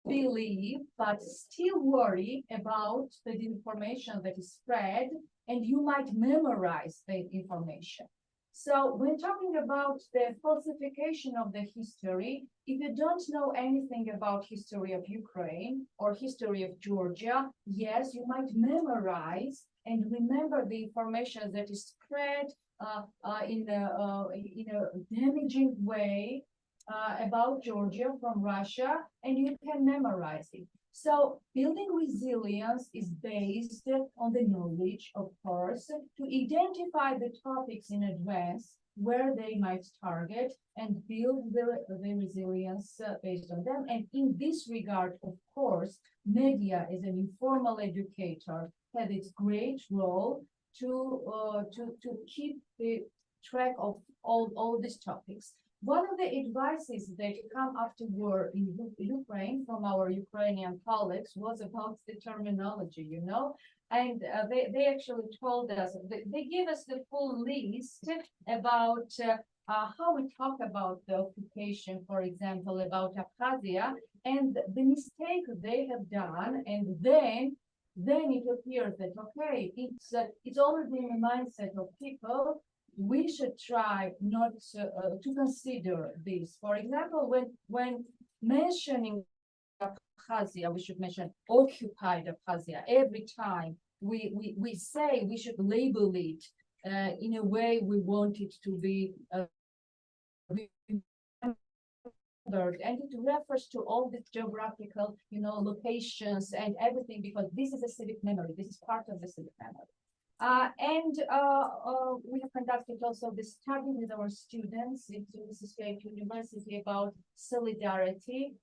believe, but still worry about the information that is spread, and you might memorize the information. So when talking about the falsification of the history, if you don't know anything about history of Ukraine or history of Georgia, yes, you might memorize and remember the information that is spread in a damaging way about Georgia from Russia, and you can memorize it. So building resilience is based on the knowledge, of course, to identify the topics in advance where they might target and build the resilience based on them. And in this regard, of course, media as an informal educator had its great role to keep the track of all these topics. One of the advices that come after war in Ukraine from our Ukrainian colleagues was about the terminology, and they actually told us, they gave us the full list about how we talk about the occupation, for example, about Abkhazia, and the mistake they have done, and then it appears that, okay, it's already in the mindset of people. we should try not to consider this. For example, when mentioning Abkhazia, we should mention occupied Abkhazia every time. We say we should label it in a way we want it to be and it refers to all the geographical, locations and everything, because this is a civic memory. This is part of the civic memory. We have conducted also this study with our students in Tbilisi State University about solidarity,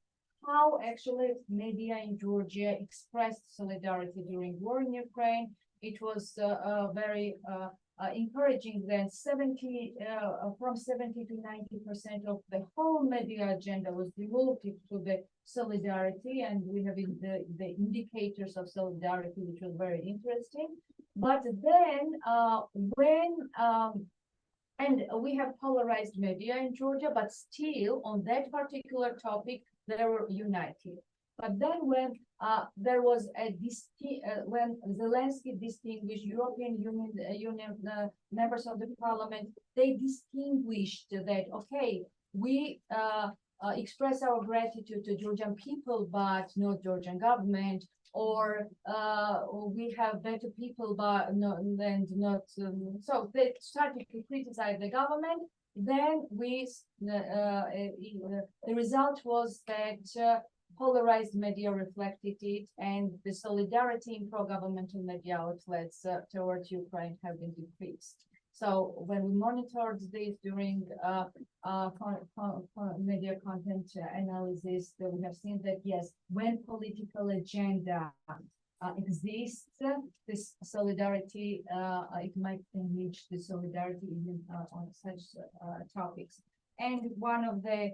how actually media in Georgia expressed solidarity during war in Ukraine. It was very encouraging that from 70 to 90% of the whole media agenda was devoted to the solidarity, and we have the indicators of solidarity, which was very interesting. But then and we have polarized media in Georgia, but still on that particular topic, they were united. But then when there was when Zelensky distinguished European Union members of the parliament, they distinguished that, okay, we express our gratitude to Georgian people, but not Georgian government, or we have better people, but not. So they started to criticize the government. Then the result was that polarized media reflected it, and the solidarity in pro-governmental media outlets towards Ukraine have been decreased. So when we monitored this during media content analysis, we have seen that yes, when political agenda exists, this solidarity, it might reach the solidarity even on such topics. And one of the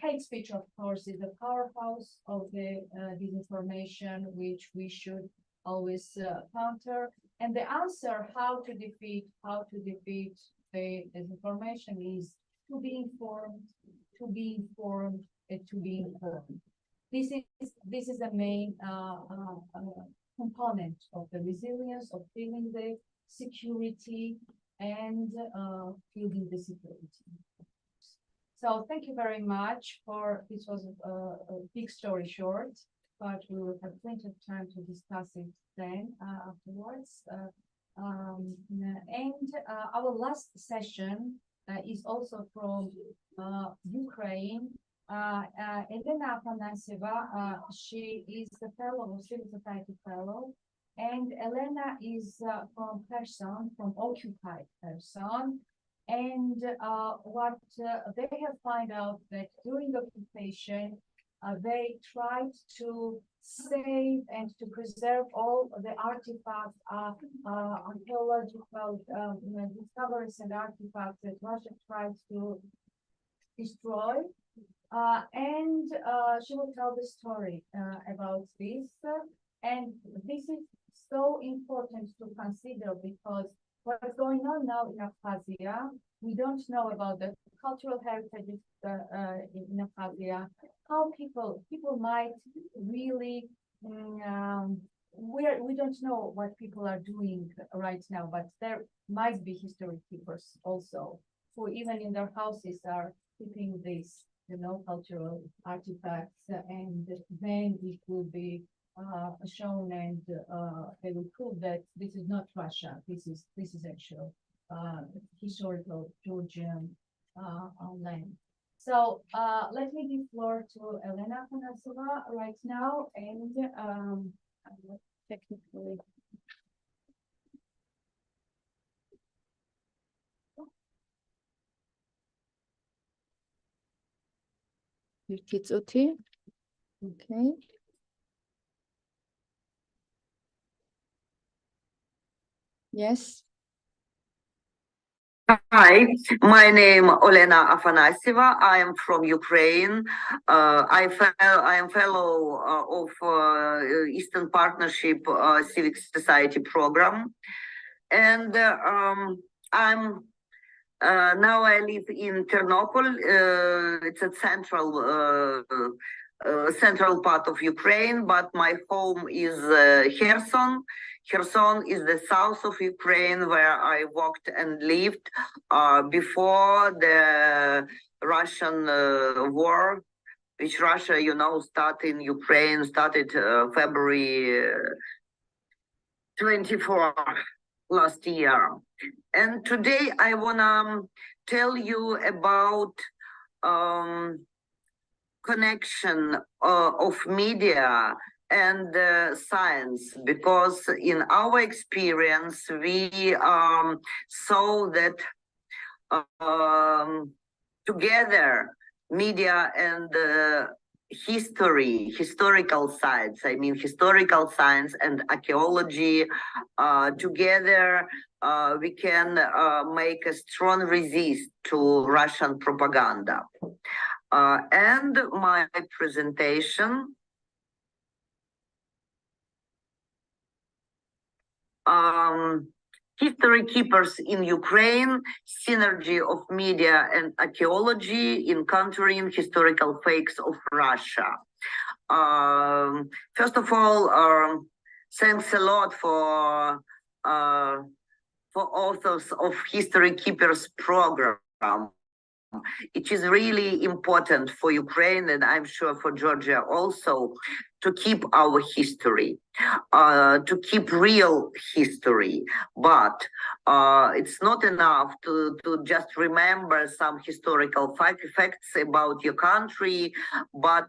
hate speech, of course, is the powerhouse of the disinformation, which we should always counter. And the answer how to defeat the disinformation is to be informed, to be informed, and to be informed. This is the main component of the resilience, of feeling the security and building the security. So thank you very much for, this was a big story short, but we will have plenty of time to discuss it then afterwards. Our last session is also from Ukraine. Elena Afanasieva, she is the fellow, civil society fellow, and Elena is from Kherson, from occupied Kherson. And what they have found out that during the occupation, they tried to save and to preserve all the artifacts, archaeological discoveries and artifacts that Russia tried to destroy. And she will tell the story about this. And this is so important to consider, because what's going on now in Abkhazia, we don't know about the cultural heritage in Abkhazia, how people might really, we don't know what people are doing right now, but there might be historic keepers also, who even in their houses are keeping these, cultural artifacts, and then it will be shown, and they will prove that this is not Russia. This is actual historical Georgian land. So let me give floor to Elena Afanasieva right now, and technically. Okay. Yes. Hi, my name Olena Afanasieva. I am from Ukraine. I am fellow of Eastern Partnership Civic Society program, and I'm now I live in Ternopil. It's a central part of Ukraine, but my home is Kherson. Kherson is the south of Ukraine where I worked and lived before the Russian war, which Russia, started in Ukraine, started February 24 last year. And today I wanna tell you about connection of media and science, because in our experience we saw that together media and historical science and archaeology together we can make a strong resist to Russian propaganda. And my presentation History Keepers in Ukraine, Synergy of Media and Archaeology in Countering Historical Fakes of Russia. First of all, thanks a lot for authors of History Keepers program. It is really important for Ukraine, and I'm sure for Georgia also, to keep our history, to keep real history. But it's not enough to just remember some historical facts about your country, but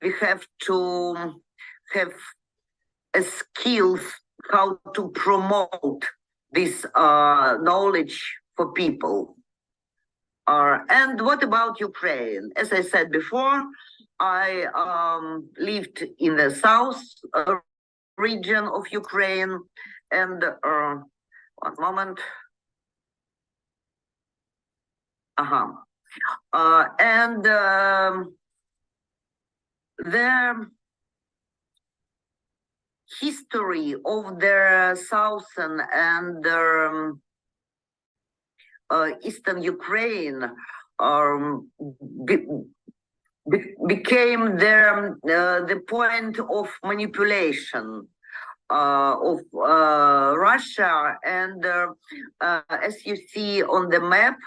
we have to have a skills how to promote this knowledge for people. And what about Ukraine? As I said before, I lived in the south region of Ukraine, and one moment. And the history of the southern and eastern Ukraine became the point of manipulation of Russia, and as you see on the map,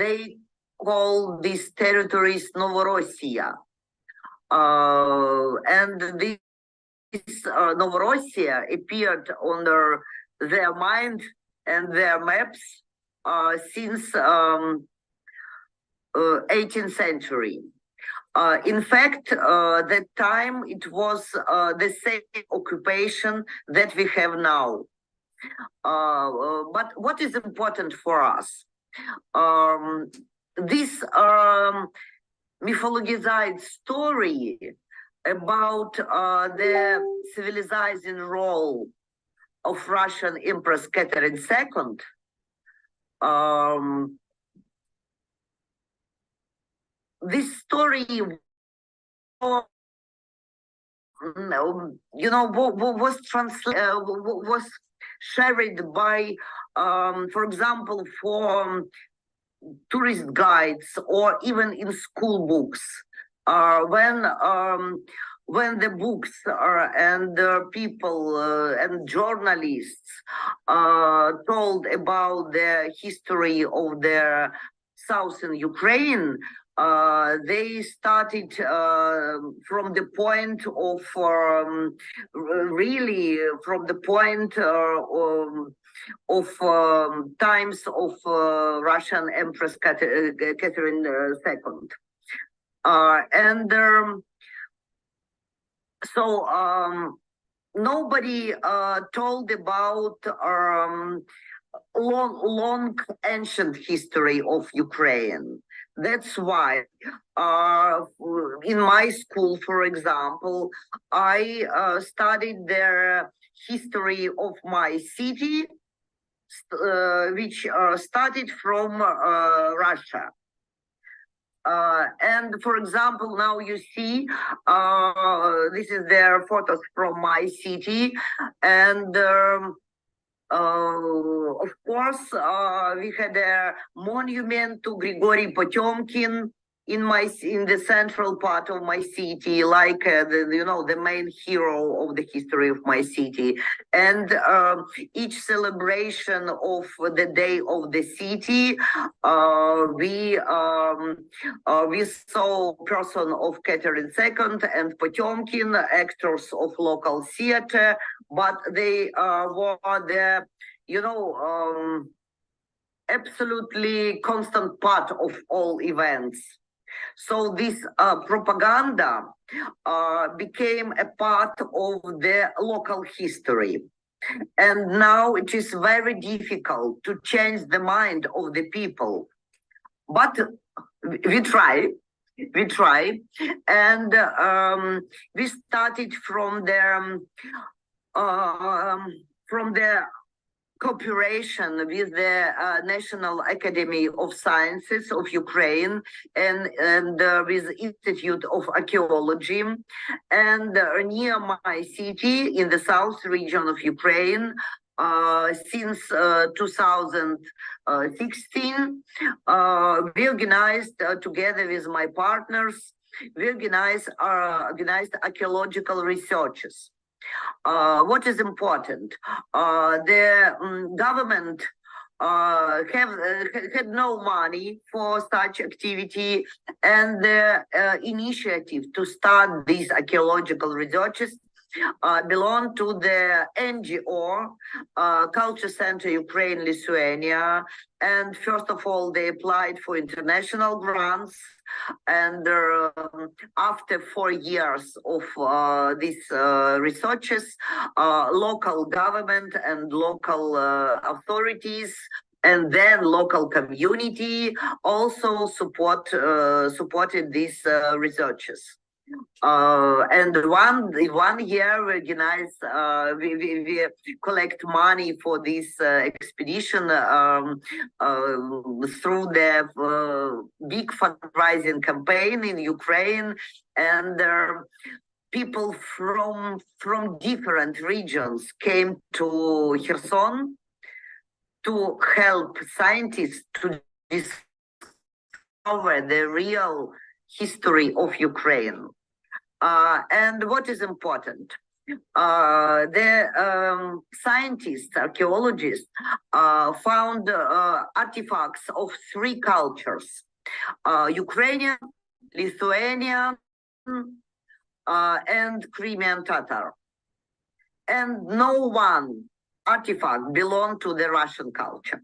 they call these territories Novorossiya, and this Novorossiya appeared under their mind and their maps since 18th century. In fact, that time it was the same occupation that we have now. But what is important for us? This mythologized story about the civilizing role of Russian Empress Catherine II this story, was shared by, for example, for tourist guides or even in school books. When the books and people and journalists told about the history of the southern Ukraine, they started from the point of really from the point of times of Russian Empress Catherine II. And so nobody told about long ancient history of Ukraine. That's why in my school, for example, I studied the history of my city, which started from Russia. And for example, now you see, this is their photos from my city, and of course, we had a monument to Grigory Potemkin in the central part of my city, like the main hero of the history of my city. And each celebration of the day of the city, we saw person of Catherine II and Potemkin, actors of local theater, but they were the, absolutely constant part of all events. So this propaganda became a part of the local history. And now it is very difficult to change the mind of the people. But we try. And we started from the cooperation with the National Academy of Sciences of Ukraine and with Institute of Archaeology. And near my city in the south region of Ukraine, since 2016, we organized together with my partners, we organized archaeological researches. What is important? The government had no money for such activity, and the initiative to start these archaeological researches belong to the NGO, Culture Center Ukraine, Lithuania. And first of all, they applied for international grants. And after 4 years of these researches, local government and local authorities and then local community also supported these researches. And one year we organize, we collect money for this expedition through the big fundraising campaign in Ukraine, and people from different regions came to Kherson to help scientists to discover the real history of Ukraine. And what is important? The scientists, archaeologists, found artifacts of 3 cultures: Ukrainian, Lithuanian, and Crimean Tatar. And no one artifact belonged to the Russian culture.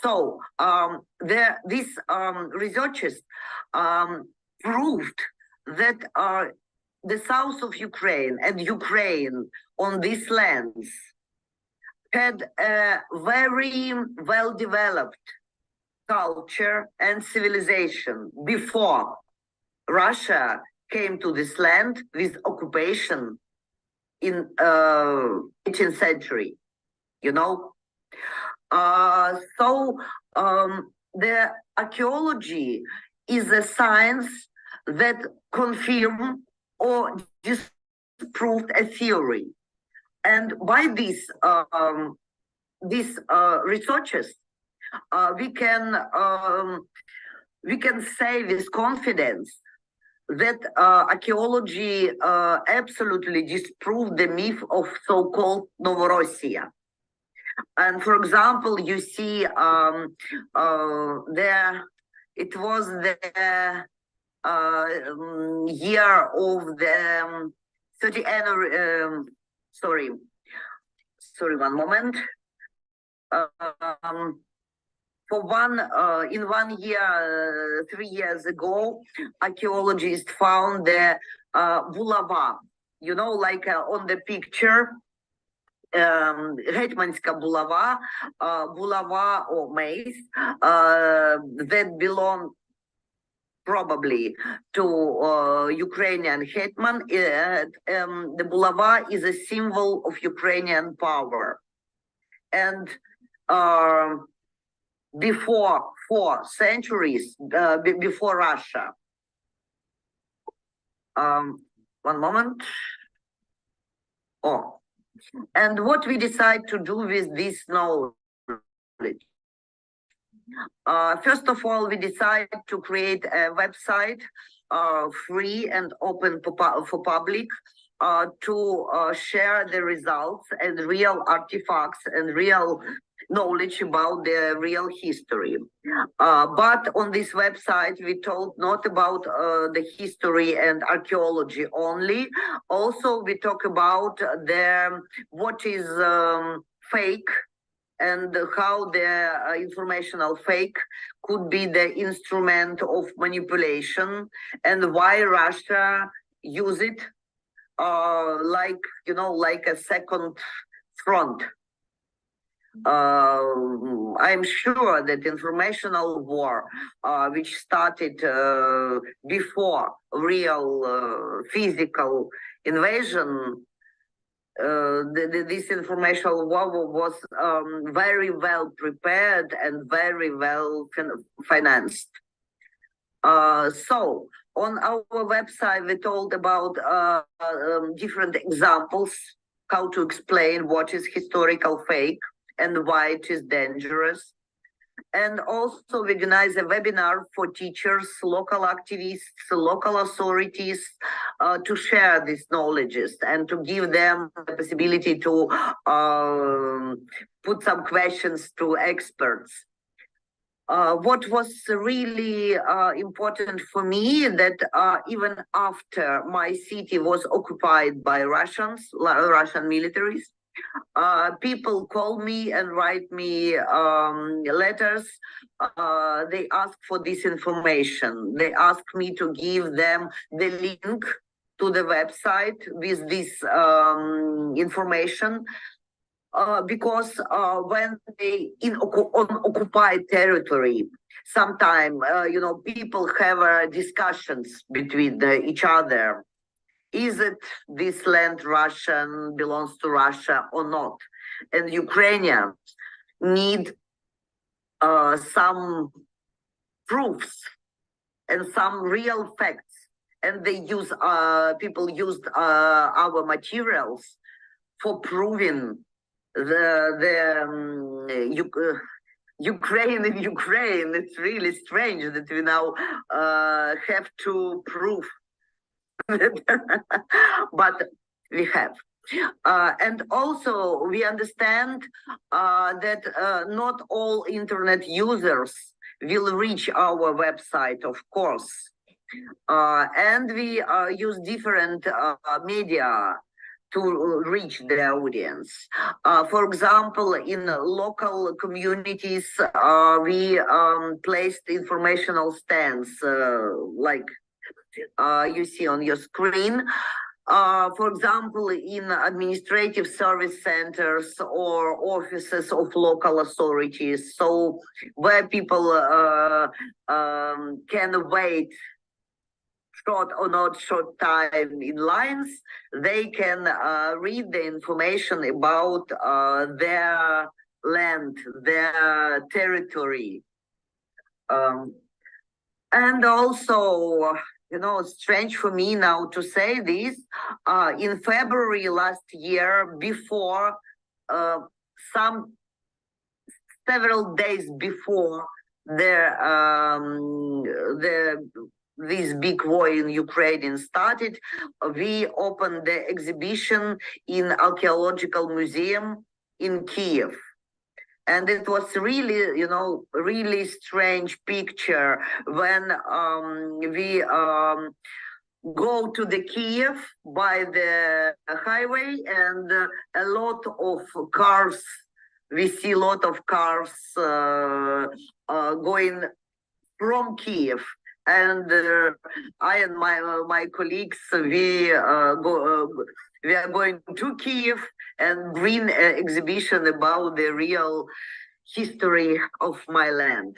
So these researchers proved that the south of Ukraine and Ukraine on these lands had a very well-developed culture and civilization before Russia came to this land with occupation in 18th century, So the archaeology is a science that confirm or disproved a theory, and by these researches, we can say with confidence that archaeology absolutely disproved the myth of so-called Novorossiya. And for example, you see it was the year of the 30th sorry, one moment. In 1 year, 3 years ago, archaeologists found the bulava, like on the picture, Hetmanska bulava, bulava or maize, that belong probably to Ukrainian hetman. The bulava is a symbol of Ukrainian power. And before 4 centuries, before Russia. One moment. And what we decide to do with this knowledge? First of all, we decided to create a website, free and open for public, to share the results and real artifacts and real knowledge about the real history. But on this website, we told not about the history and archaeology only. Also, we talk about what is fake and how the informational fake could be the instrument of manipulation, and why Russia use it like, like a second front. I'm sure that informational war, which started before real physical invasion, this informational war was very well prepared and very well financed. So on our website, we told about different examples, how to explain what is historical fake and why it is dangerous. And also we organize a webinar for teachers, local activists, local authorities, to share these knowledges and to give them the possibility to put some questions to experts. What was really important for me, that even after my city was occupied by Russian militaries, people call me and write me letters. They ask for this information. They ask me to give them the link to the website with this information. Because when they on occupied territory, sometimes people have discussions between each other. Is it this land Russian, belongs to Russia or not? And Ukrainians need some proofs and some real facts, and they use people used our materials for proving Ukraine in Ukraine. It's really strange that we now have to prove but we have. And also we understand that not all internet users will reach our website, of course. And we use different media to reach the audience. For example, in local communities, we placed informational stands like you see on your screen. For example, in administrative service centers or offices of local authorities, so where people can wait short or not short time in lines, they can read the information about their land, their territory. And also, it's strange for me now to say this, in February last year, before several days before this big war in Ukraine started, we opened the exhibition in Archaeological Museum in Kiev. And it was really, really strange picture when we go to the Kiev by the highway, and a lot of cars, we see a lot of cars going from Kiev. And I and my colleagues, we are going to Kiev and bring an exhibition about the real history of my land.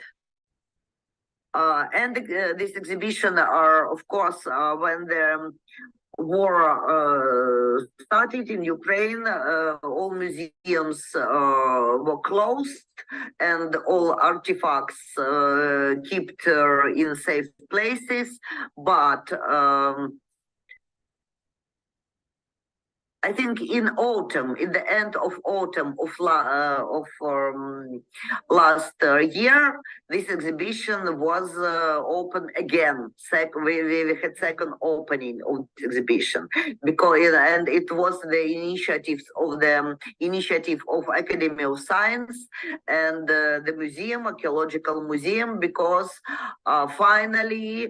And this exhibition are, of course, when the war started in Ukraine, all museums were closed and all artifacts kept in safe places. But I think in autumn, in the end of autumn of last year, this exhibition was open again. We had second opening of the exhibition and it was the initiative of Academy of Science and the museum, Archaeological Museum, because finally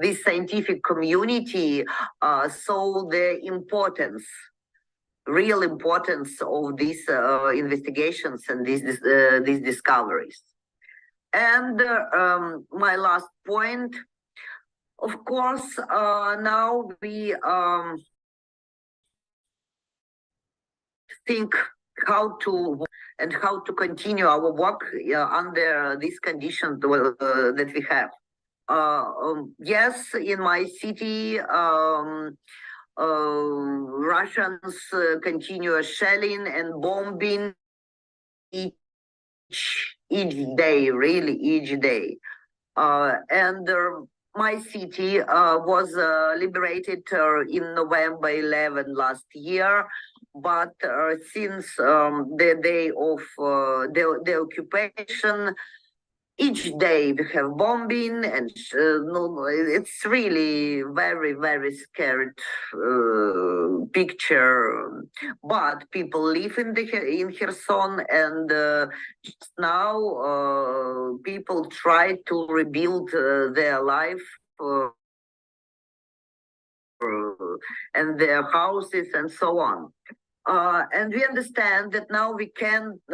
this scientific community saw the real importance of these investigations and these discoveries. And my last point, of course, now we think how to continue our work under these conditions that we have. Yes, in my city, Russians continue shelling and bombing each day, really each day. And my city was liberated in November 11 last year, but since the day of the occupation, each day we have bombing, and it's really very, very scary picture. But people live in Kherson, and just now people try to rebuild their life and their houses and so on. And we understand that now we cannot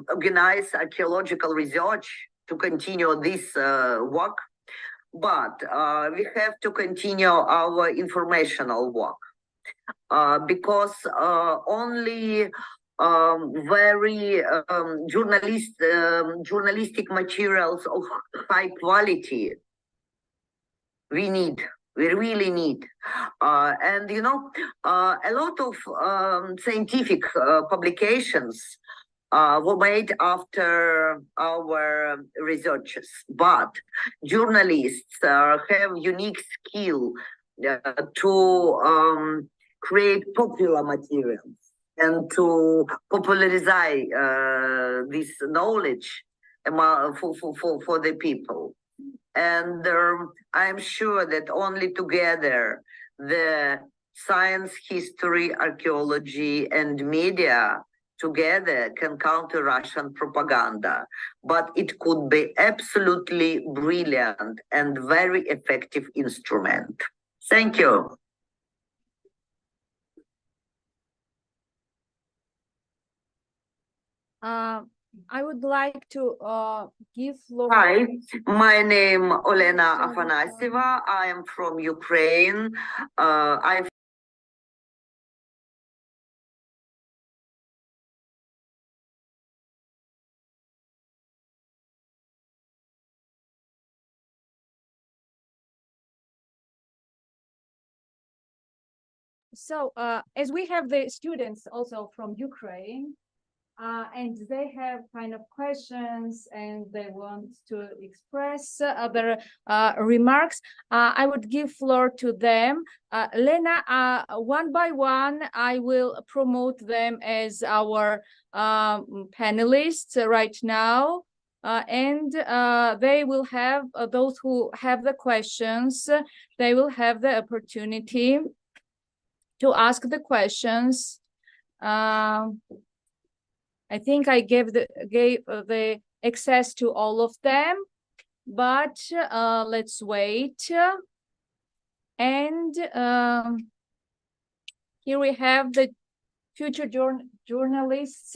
organize archaeological research to continue this work, but we have to continue our informational work because only very journalistic materials of high quality we really need. And a lot of scientific publications were made after our researches, but journalists have unique skill to create popular materials and to popularize this knowledge for the people. And I'm sure that only together the science, history, archaeology, and media together can counter Russian propaganda. But it could be absolutely brilliant and very effective instrument. Thank you. I would like to give floor. Hi, my name Olena Afanasieva. I am from Ukraine. So as we have the students also from Ukraine, and they have kind of questions and they want to express their remarks, I would give floor to them. Lena, one by one, I will promote them as our panelists right now. And they will have, those who have the questions, they will have the opportunity to ask the questions. I think I gave the access to all of them, but let's wait. And here we have the future journalists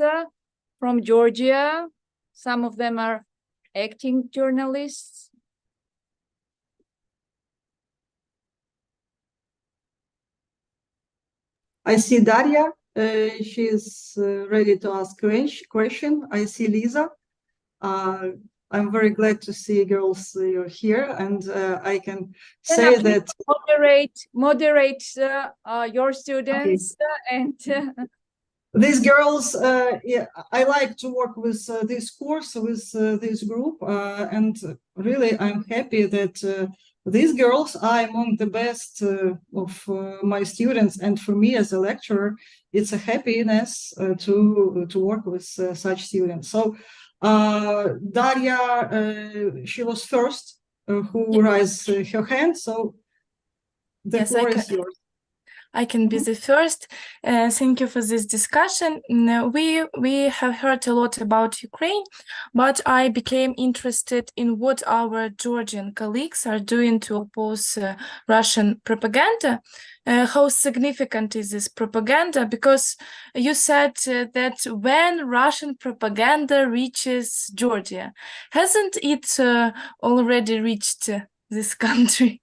from Georgia. Some of them are acting journalists. I see Daria. She is ready to ask question. I see Lisa. I'm very glad to see girls you're here, and I can say that moderate your students. Okay. And these girls, yeah, I like to work with this course, with this group, and really I'm happy that these girls are among the best of my students, and for me as a lecturer, it's a happiness to work with such students. So Daria, she was first who raised her hand, so the Yes, floor is yours. I can be the first. Thank you for this discussion. We have heard a lot about Ukraine, but I became interested in what our Georgian colleagues are doing to oppose Russian propaganda. How significant is this propaganda? Because you said that when Russian propaganda reaches Georgia, hasn't it already reached this country?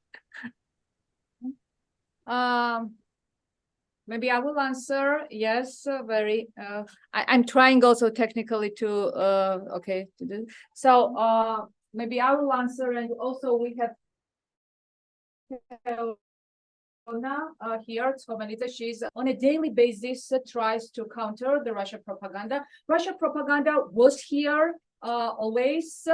Maybe I will answer. Yes, I'm trying also technically to to do. So maybe I will answer, and also we have here, Tshomelita. She's on a daily basis tries to counter the Russia propaganda. Russia propaganda was here always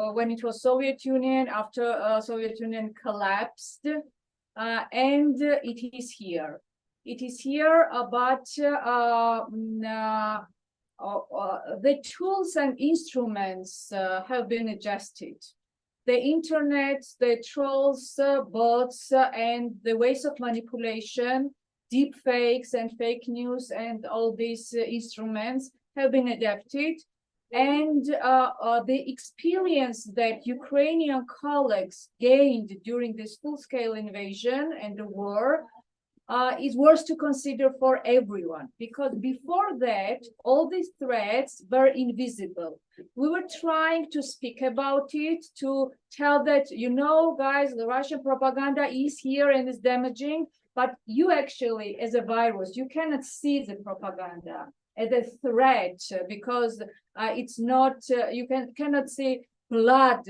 when it was Soviet Union, after Soviet Union collapsed. And it is here. It is here, but the tools and instruments have been adjusted. The internet, the trolls, bots, and the ways of manipulation, deep fakes and fake news, and all these instruments have been adapted. And the experience that Ukrainian colleagues gained during this full-scale invasion and the war is worth to consider for everyone, because before that, all these threats were invisible. We were trying to speak about it, to tell that, you know, guys, the Russian propaganda is here and is damaging, but you actually, as a virus, you cannot see the propaganda as a threat, because it's not, you cannot see blood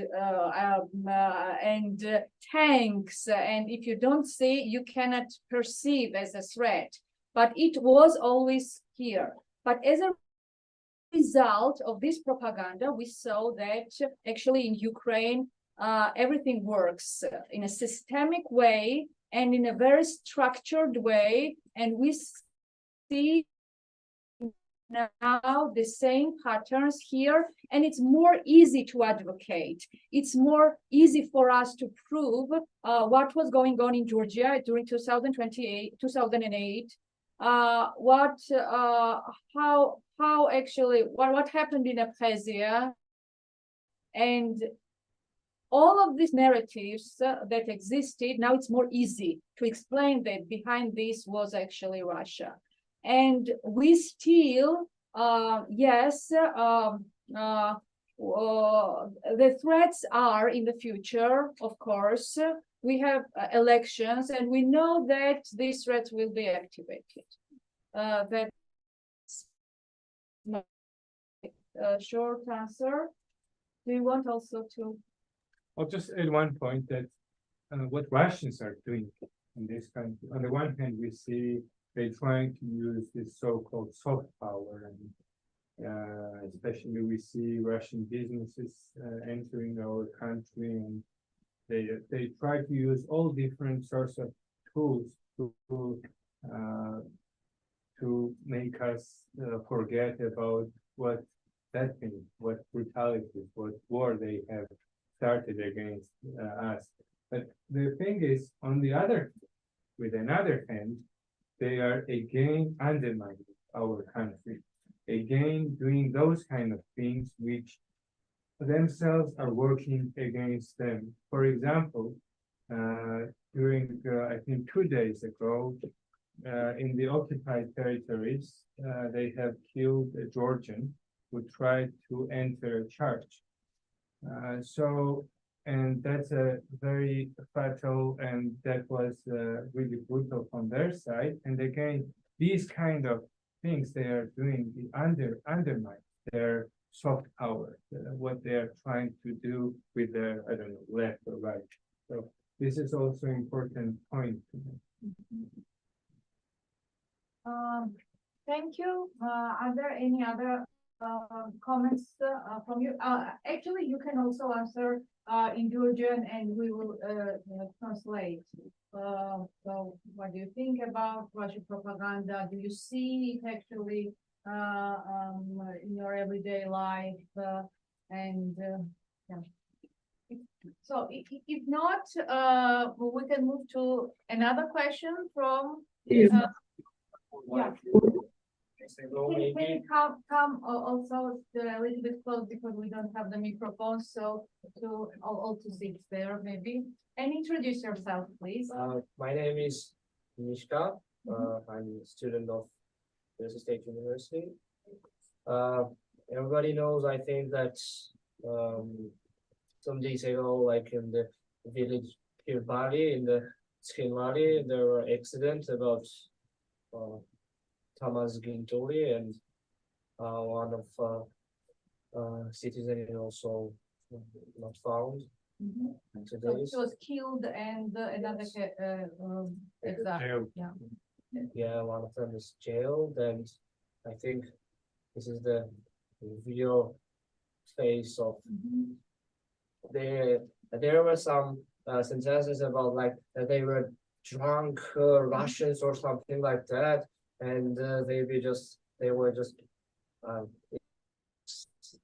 and tanks, and if you don't see, you cannot perceive as a threat, but it was always here. But as a result of this propaganda, we saw that actually in Ukraine, everything works in a systemic way and in a very structured way, and we see now the same patterns here, and it's more easy to advocate. It's more easy for us to prove what was going on in Georgia during 2008, how actually what happened in Abkhazia, and all of these narratives that existed. Now it's more easy to explain that behind this was actually Russia. And we still, yes, the threats are in the future, of course. We have elections, and we know that these threats will be activated. That's my short answer. Do you want also to? I'll just add one point that what Russians are doing in this country. On the one hand, we see they're trying to use this so-called soft power, and especially we see Russian businesses entering our country, and they try to use all different sorts of tools to make us forget about what that means, what brutality, what war they have started against us. But the thing is, on the other, with another hand, they are again undermining our country, again doing those kind of things which themselves are working against them. For example, during I think 2 days ago, in the occupied territories, they have killed a Georgian who tried to enter a church. And that's a very fatal, and that was really brutal from their side. And again, these kind of things they are doing undermine their soft power, what they are trying to do with their, I don't know, left or right. So this is also an important point to make. Thank you. Are there any other comments from you. Actually, you can also answer in Georgian and we will translate. So what do you think about Russian propaganda? Do you see it actually in your everyday life? Yeah. So if not, we can move to another question from Yes. yeah. Can you come also a little bit close because we don't have the microphone, so to all to sit there maybe. And introduce yourself, please. My name is Mishka. I'm a student of Jersey State University. Everybody knows, I think, that some days ago, like in the village Kirpali, in the Skin Valley, there were accidents about Tamaz Gintori and one of citizen is also not found So today. she was killed and another exactly. Yeah. Yeah, one of them is jailed, and I think this is the real face of there were some sentences about like that they were drunk Russians or something like that, and they were just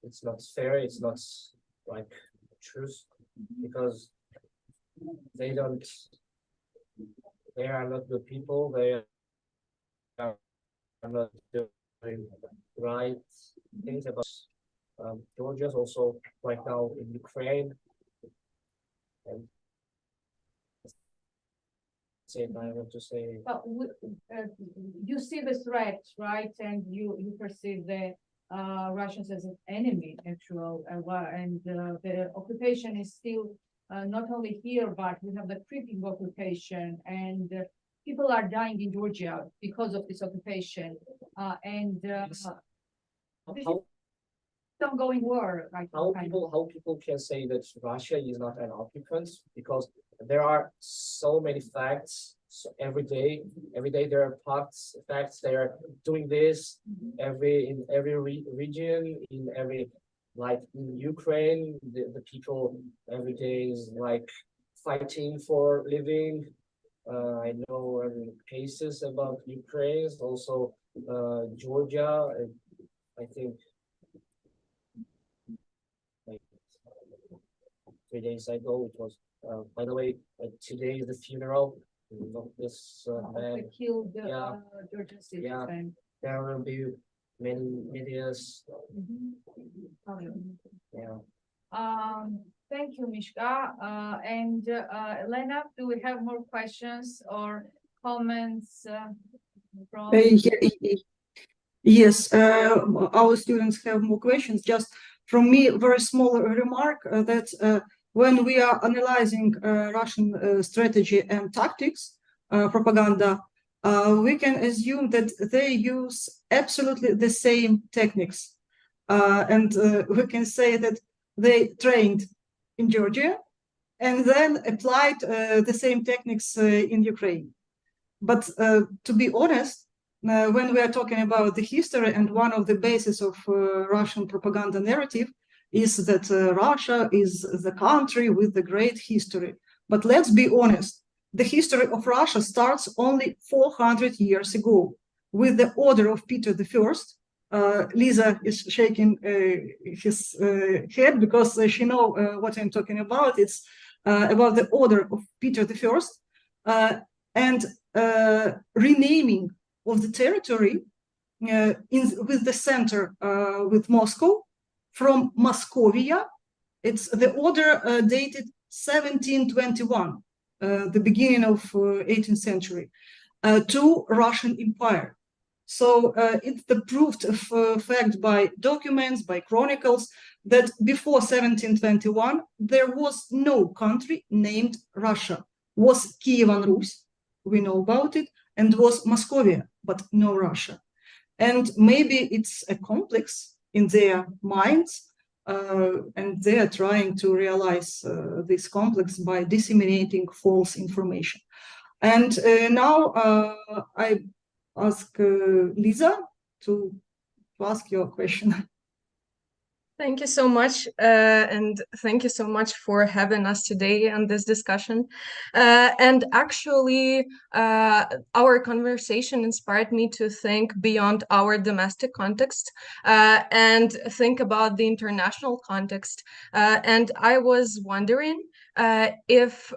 it's not fair, it's not like truth, because they are not good people, they are not doing right things about Georgia's also right now in Ukraine. And I want to say But you see the threat, right? And you perceive the Russians as an enemy, actual, and the occupation is still not only here, but we have the creeping occupation, and people are dying in Georgia because of this occupation, and this is ongoing war, right? how people can say that Russia is not an occupant, because there are so many facts. So every day there are facts. They are doing this in every region, in every, like in Ukraine, the people every day is like fighting for living. I know cases about Ukraine, also Georgia. I think like 3 days ago it was. By the way, today is the funeral of this man. They killed Yeah. Georgian citizen. There will be many medias. Yeah. Thank you, Mishka. And Elena, do we have more questions or comments from? Yes, our students have more questions. Just from me, very small remark that when we are analyzing Russian strategy and tactics, propaganda, we can assume that they use absolutely the same techniques. And we can say that they trained in Georgia and then applied the same techniques in Ukraine. But to be honest, when we are talking about the history, and one of the bases of Russian propaganda narrative is that Russia is the country with the great history. But let's be honest, the history of Russia starts only 400 years ago with the order of Peter I. Lisa is shaking his head because she knows what I'm talking about. It's about the order of Peter I and renaming of the territory with the center with Moscow from Moscovia. It's the order dated 1721, the beginning of 18th century, to Russian Empire. So it's the proved fact by documents, by chronicles, that before 1721 there was no country named Russia. Was Kievan Rus, we know about it, and was Moscovia, but no Russia. And maybe it's a complex in their minds, and they are trying to realize this complex by disseminating false information. And now I ask Lisa to ask your question. Thank you so much, and thank you so much for having us today on this discussion. And actually, our conversation inspired me to think beyond our domestic context and think about the international context. And I was wondering if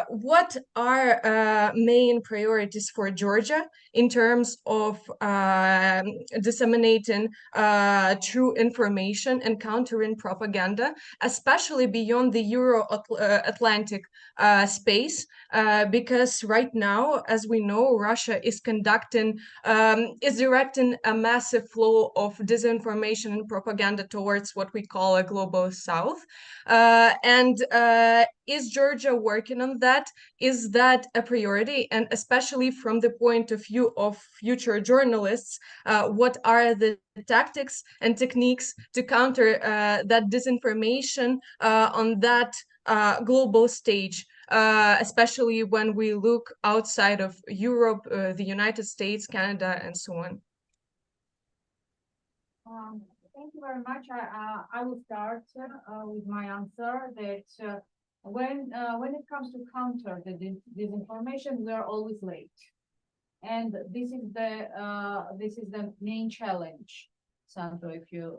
what are main priorities for Georgia in terms of disseminating true information and countering propaganda, especially beyond the Euro-Atlantic space, because right now, as we know, Russia is is directing a massive flow of disinformation and propaganda towards what we call a global south. And is Georgia working on that? Is that a priority? And especially from the point of view of future journalists, what are the tactics and techniques to counter that disinformation on that global stage, especially when we look outside of Europe, the United States, Canada, and so on? Thank you very much. I will start with my answer that when it comes to counter the disinformation, we are always late. And this is the main challenge, Sandro, if you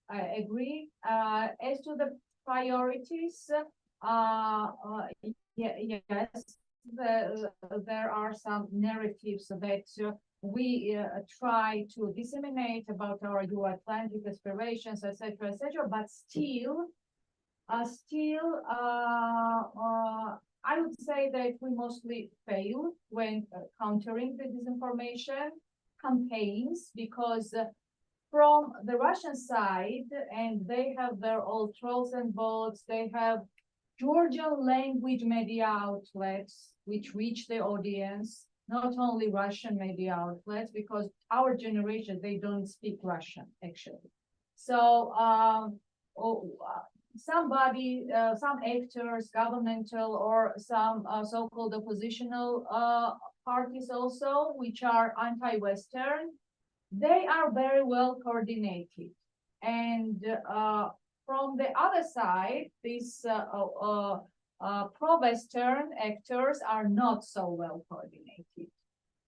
I agree. As to the priorities, yes, there are some narratives that we try to disseminate about our Euro-Atlantic aspirations, etc., but still, I would say that we mostly fail when countering the disinformation campaigns, because from the Russian side, and they have their own trolls and bots, they have Georgian language media outlets which reach the audience, not only Russian media outlets, because our generation, they don't speak Russian, actually. So somebody, some actors, governmental or some so-called oppositional parties also, which are anti-Western, they are very well coordinated. And from the other side, these pro-Western actors are not so well coordinated.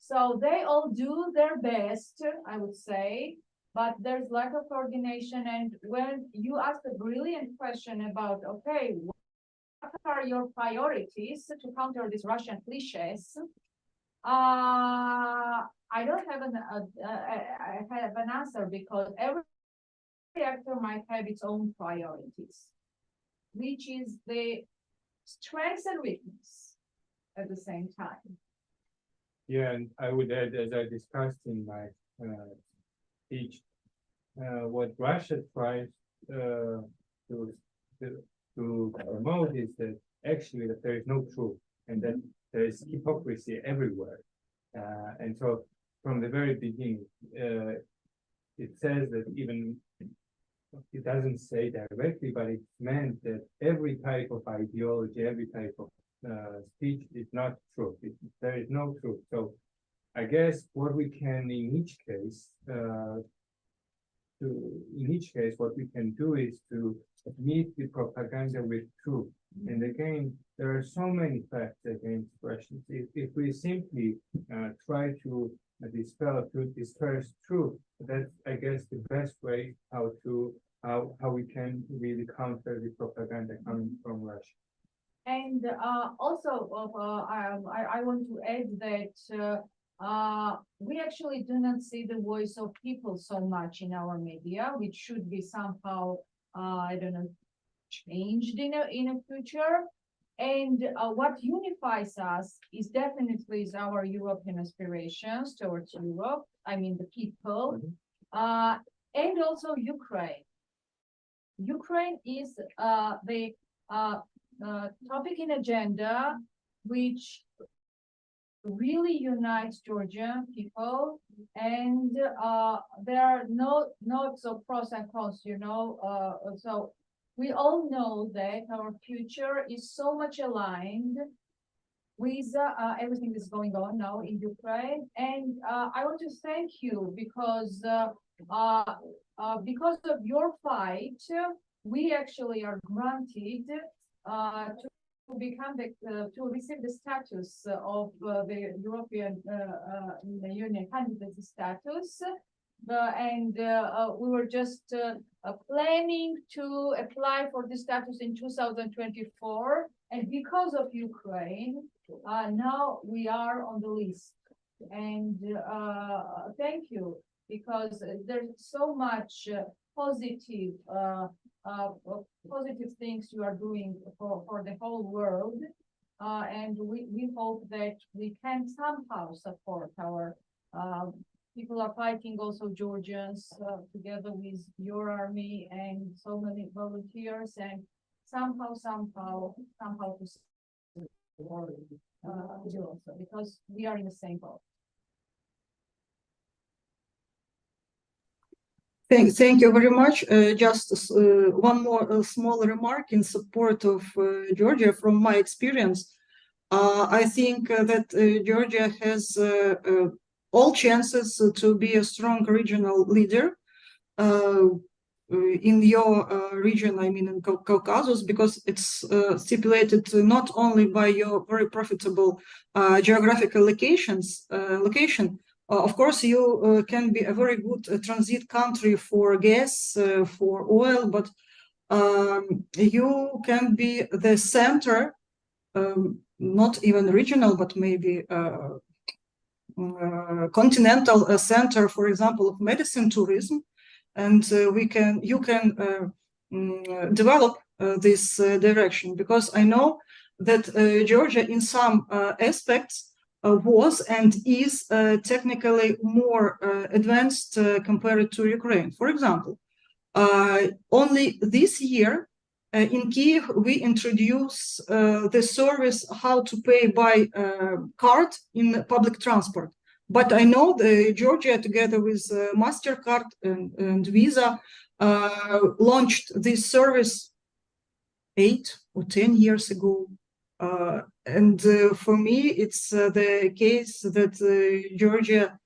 So they all do their best, I would say, but there's lack of coordination. And when you ask a brilliant question about, okay, what are your priorities to counter these Russian cliches? I don't have I have an answer, because every actor might have its own priorities, which is the strengths and weakness at the same time. Yeah, and I would add, as I discussed in my speech, what Russia tries to promote is that actually that there is no truth and that there is hypocrisy everywhere. And so from the very beginning, it says that even, it doesn't say directly, but it's meant that every type of ideology, every type of speech is not true. There is no truth. So I guess what we can in each case, what we can do is to meet the propaganda with truth. And again, there are so many facts against Russians. If we simply try to disperse truth, that's, I guess, the best way how we can really counter the propaganda coming from Russia. And also, I want to add that we actually do not see the voice of people so much in our media, which should be somehow, I don't know, changed in a future. And what unifies us is definitely our European aspirations towards Europe. I mean, the people, and also Ukraine. Ukraine is the topic in agenda which really unites Georgian people, and there are not so pros and cons, you know. So we all know that our future is so much aligned with everything that's going on now in Ukraine. And I want to thank you because of your fight, we actually are granted to become to receive the status of the European Union candidate status. We were just planning to apply for this status in 2024. And because of Ukraine, now we are on the list. And thank you, because there's so much positive positive things you are doing for the whole world. And we hope that we can somehow support our people are fighting, also Georgians, together with your army and so many volunteers, and somehow to support you also, because we are in the same boat. Thank you very much. Just one more small remark in support of Georgia from my experience. I think that Georgia has all chances to be a strong regional leader in your region, I mean in Caucasus, because it's stipulated not only by your very profitable geographical location. Of course, you can be a very good transit country for gas, for oil, but you can be the center, not even regional, but maybe continental center, for example, of medicine tourism, and you can develop this direction, because I know that Georgia, in some aspects, was and is technically more advanced compared to Ukraine. For example, only this year in Kiev, we introduce the service how to pay by card in public transport. But I know Georgia, together with MasterCard and Visa, launched this service 8 or 10 years ago. For me, it's the case that Georgia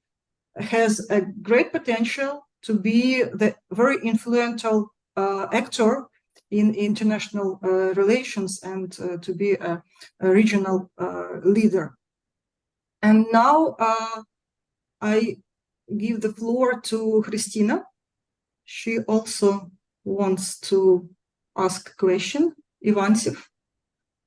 has a great potential to be the very influential actor in international relations and to be a regional leader. And now I give the floor to Christina. She also wants to ask a question. Ivansev.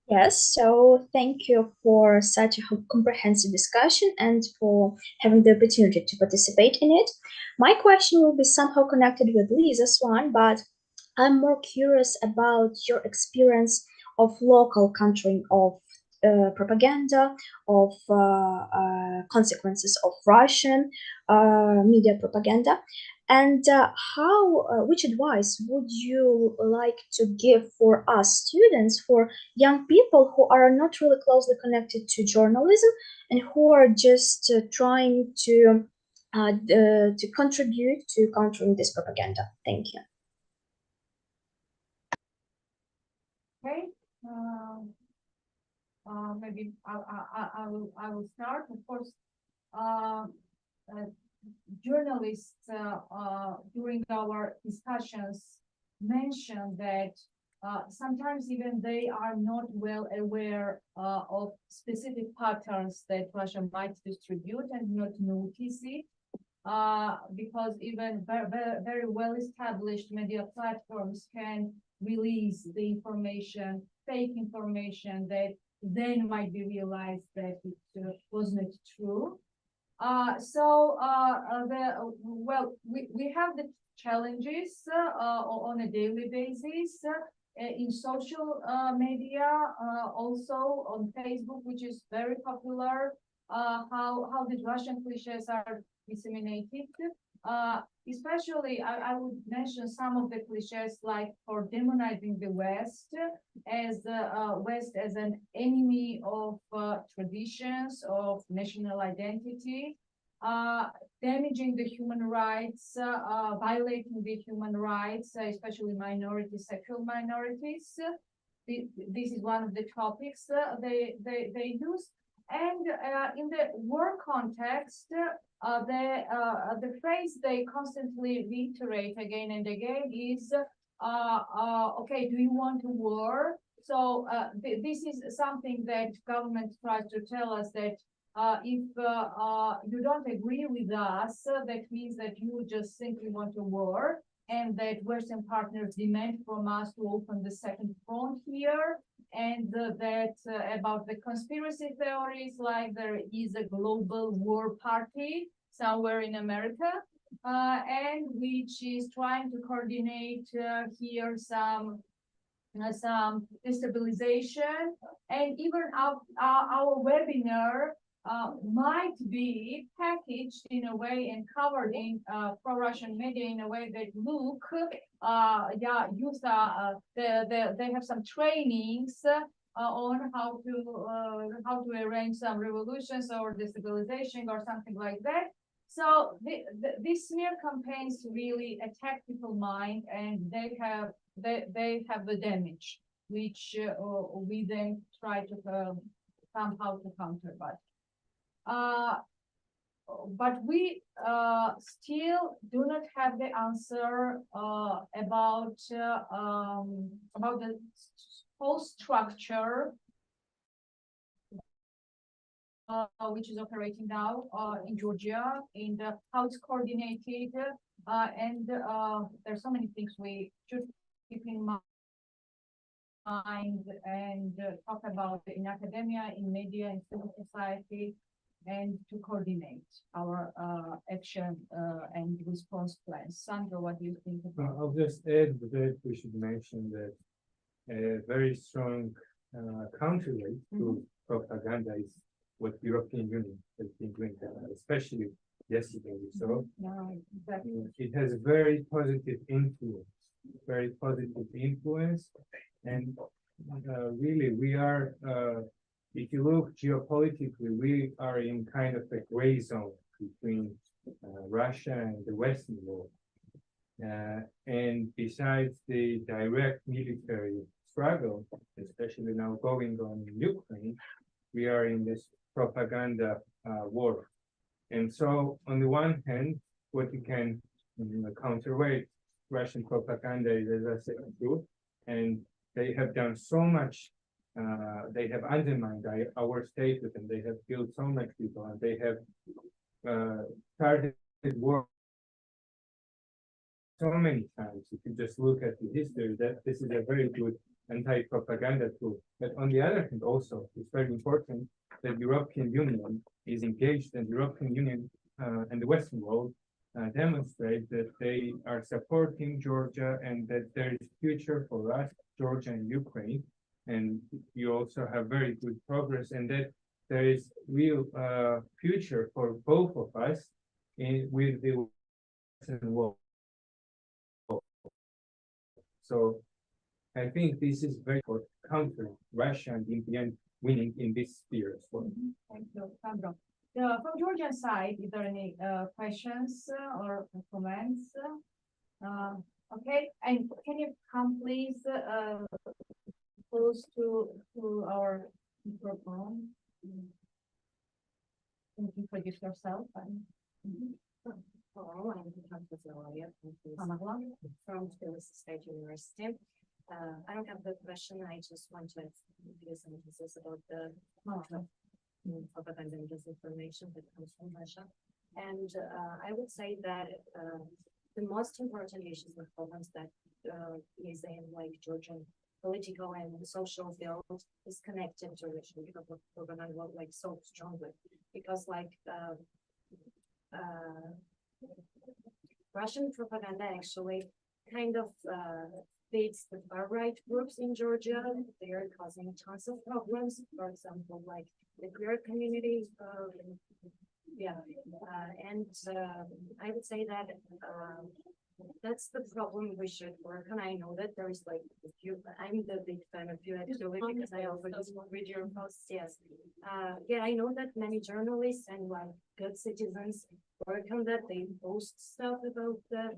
Yes, so thank you for such a comprehensive discussion and for having the opportunity to participate in it. My question will be somehow connected with Lisa's one, but I'm more curious about your experience of local countering of propaganda, of consequences of Russian media propaganda, and which advice would you like to give for us students, for young people who are not really closely connected to journalism and who are just trying to contribute to countering this propaganda? Thank you. Okay. Maybe I will start. Of course, journalists during our discussions mentioned that sometimes even they are not well aware of specific patterns that Russia might distribute and not notice it, because even very well established media platforms can release the information, fake information, that then might be realized that it was not true. We have the challenges on a daily basis in social media, also on Facebook, which is very popular, how the Russian cliches are disseminated. Especially, I would mention some of the cliches, like for demonizing the West as an enemy of traditions, of national identity, damaging the human rights, violating the human rights, especially sexual minorities. this is one of the topics they use. And in the work context, the phrase they constantly reiterate again and again is, okay, do you want a war? So this is something that government tries to tell us, that if you don't agree with us, that means that you just simply want a war, and that Western partners demand from us to open the second front here, and that about the conspiracy theories, like there is a global war party somewhere in America, and which is trying to coordinate here some destabilization, and even our webinar might be packaged in a way and covered in pro-Russian media in a way that look, youth they have some trainings on how to arrange some revolutions or destabilization or something like that. So these smear campaigns really attack people's mind, and they have the damage, which we then try to somehow to counter. But we still do not have the answer about the whole structure which is operating now in Georgia, and how it's coordinated, and there's so many things we should keep in mind and talk about in academia, in media, in civil society, and to coordinate our action and response plans. Sandro, what do you think about? I'll just add that we should mention that a very strong counterweight to propaganda is what European Union has been doing, especially yesterday. So No, exactly. it has a very positive influence, and really we are, if you look geopolitically, we are in kind of a gray zone between Russia and the Western world. And besides the direct military struggle, especially now going on in Ukraine, we are in this propaganda war. And so on the one hand, what you can counterweight Russian propaganda is, as I said, true, and they have done so much. They have undermined our statehood, and they have killed so much people, and they have started war so many times. If you just look at the history, that this is a very good anti-propaganda tool. But on the other hand, also, it's very important that the European Union is engaged, and the European Union and the Western world demonstrate that they are supporting Georgia, and that there is future for us, Georgia and Ukraine. And you also have very good progress, and that there is real future for both of us with the Western world. So I think this is very for counter Russia and in the end winning in this sphere as well. Thank you, Sandro. From Georgian side, is there any questions or comments? Okay, and can you come please close to our microphone? Can you introduce yourself? Hello, I'm Zolaya from Tbilisi State University. I don't have the question. I just want to give some emphasis about the propaganda and disinformation that comes from Russia. And I would say that the most important issues and problems that is in like Georgian political and social field is connected to Russian propaganda like so strongly, because like Russian propaganda actually kind of feeds the far-right groups in Georgia. They are causing tons of problems. For example, like the queer community. And I would say that that's the problem we should work on. I know that there is like a few, I'm the big fan of you actually because I also just read your posts. Yes. Yeah, I know that many journalists and like good citizens work on that. They post stuff about the,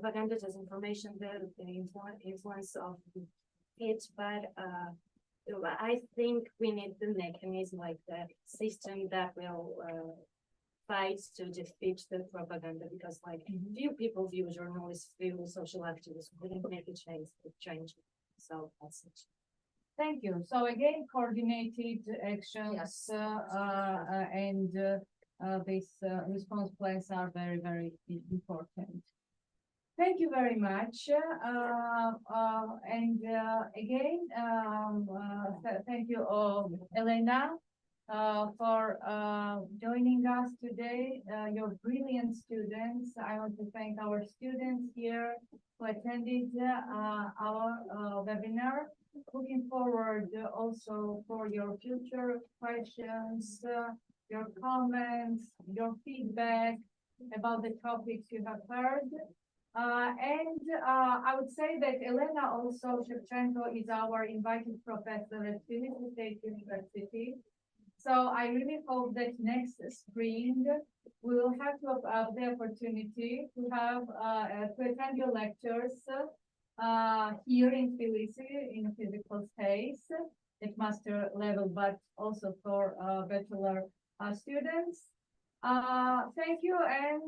propaganda, disinformation, the influence of it, but I think we need the mechanism, like the system that will fight to defeat the propaganda, because like few people view journalists, few social activists wouldn't make a change. So that's it. Thank you. So again, coordinated actions and these response plans are very, very important. Thank you very much. Again, thank you, Elena, for joining us today. You're brilliant students. I want to thank our students here who attended our webinar. Looking forward also for your future questions, your comments, your feedback about the topics you have heard. I would say that Elena also Shevchenko is our invited professor at Tbilisi State University. So I really hope that next spring we will have the opportunity to have to attend your lectures here in Tbilisi in a physical space at master level, but also for bachelor students. Thank you, and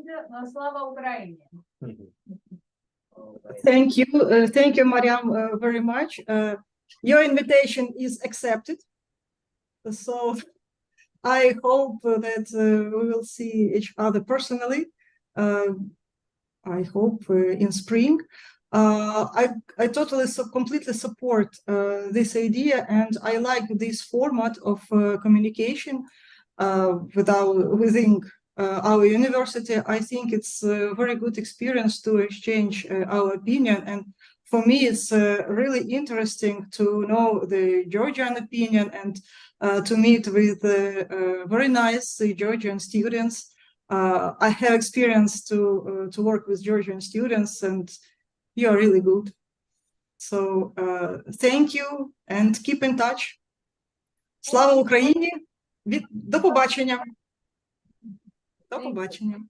Slava Ukraini. Thank you, Mariam, very much. Your invitation is accepted. So I hope that we will see each other personally. I hope in spring. I totally completely support this idea, and I like this format of communication within our university. I think it's a very good experience to exchange our opinion, and for me it's really interesting to know the Georgian opinion and to meet with very nice Georgian students. I have experience to work with Georgian students, and you are really good. So thank you and keep in touch. Слава Україні! До побачення! До побачення!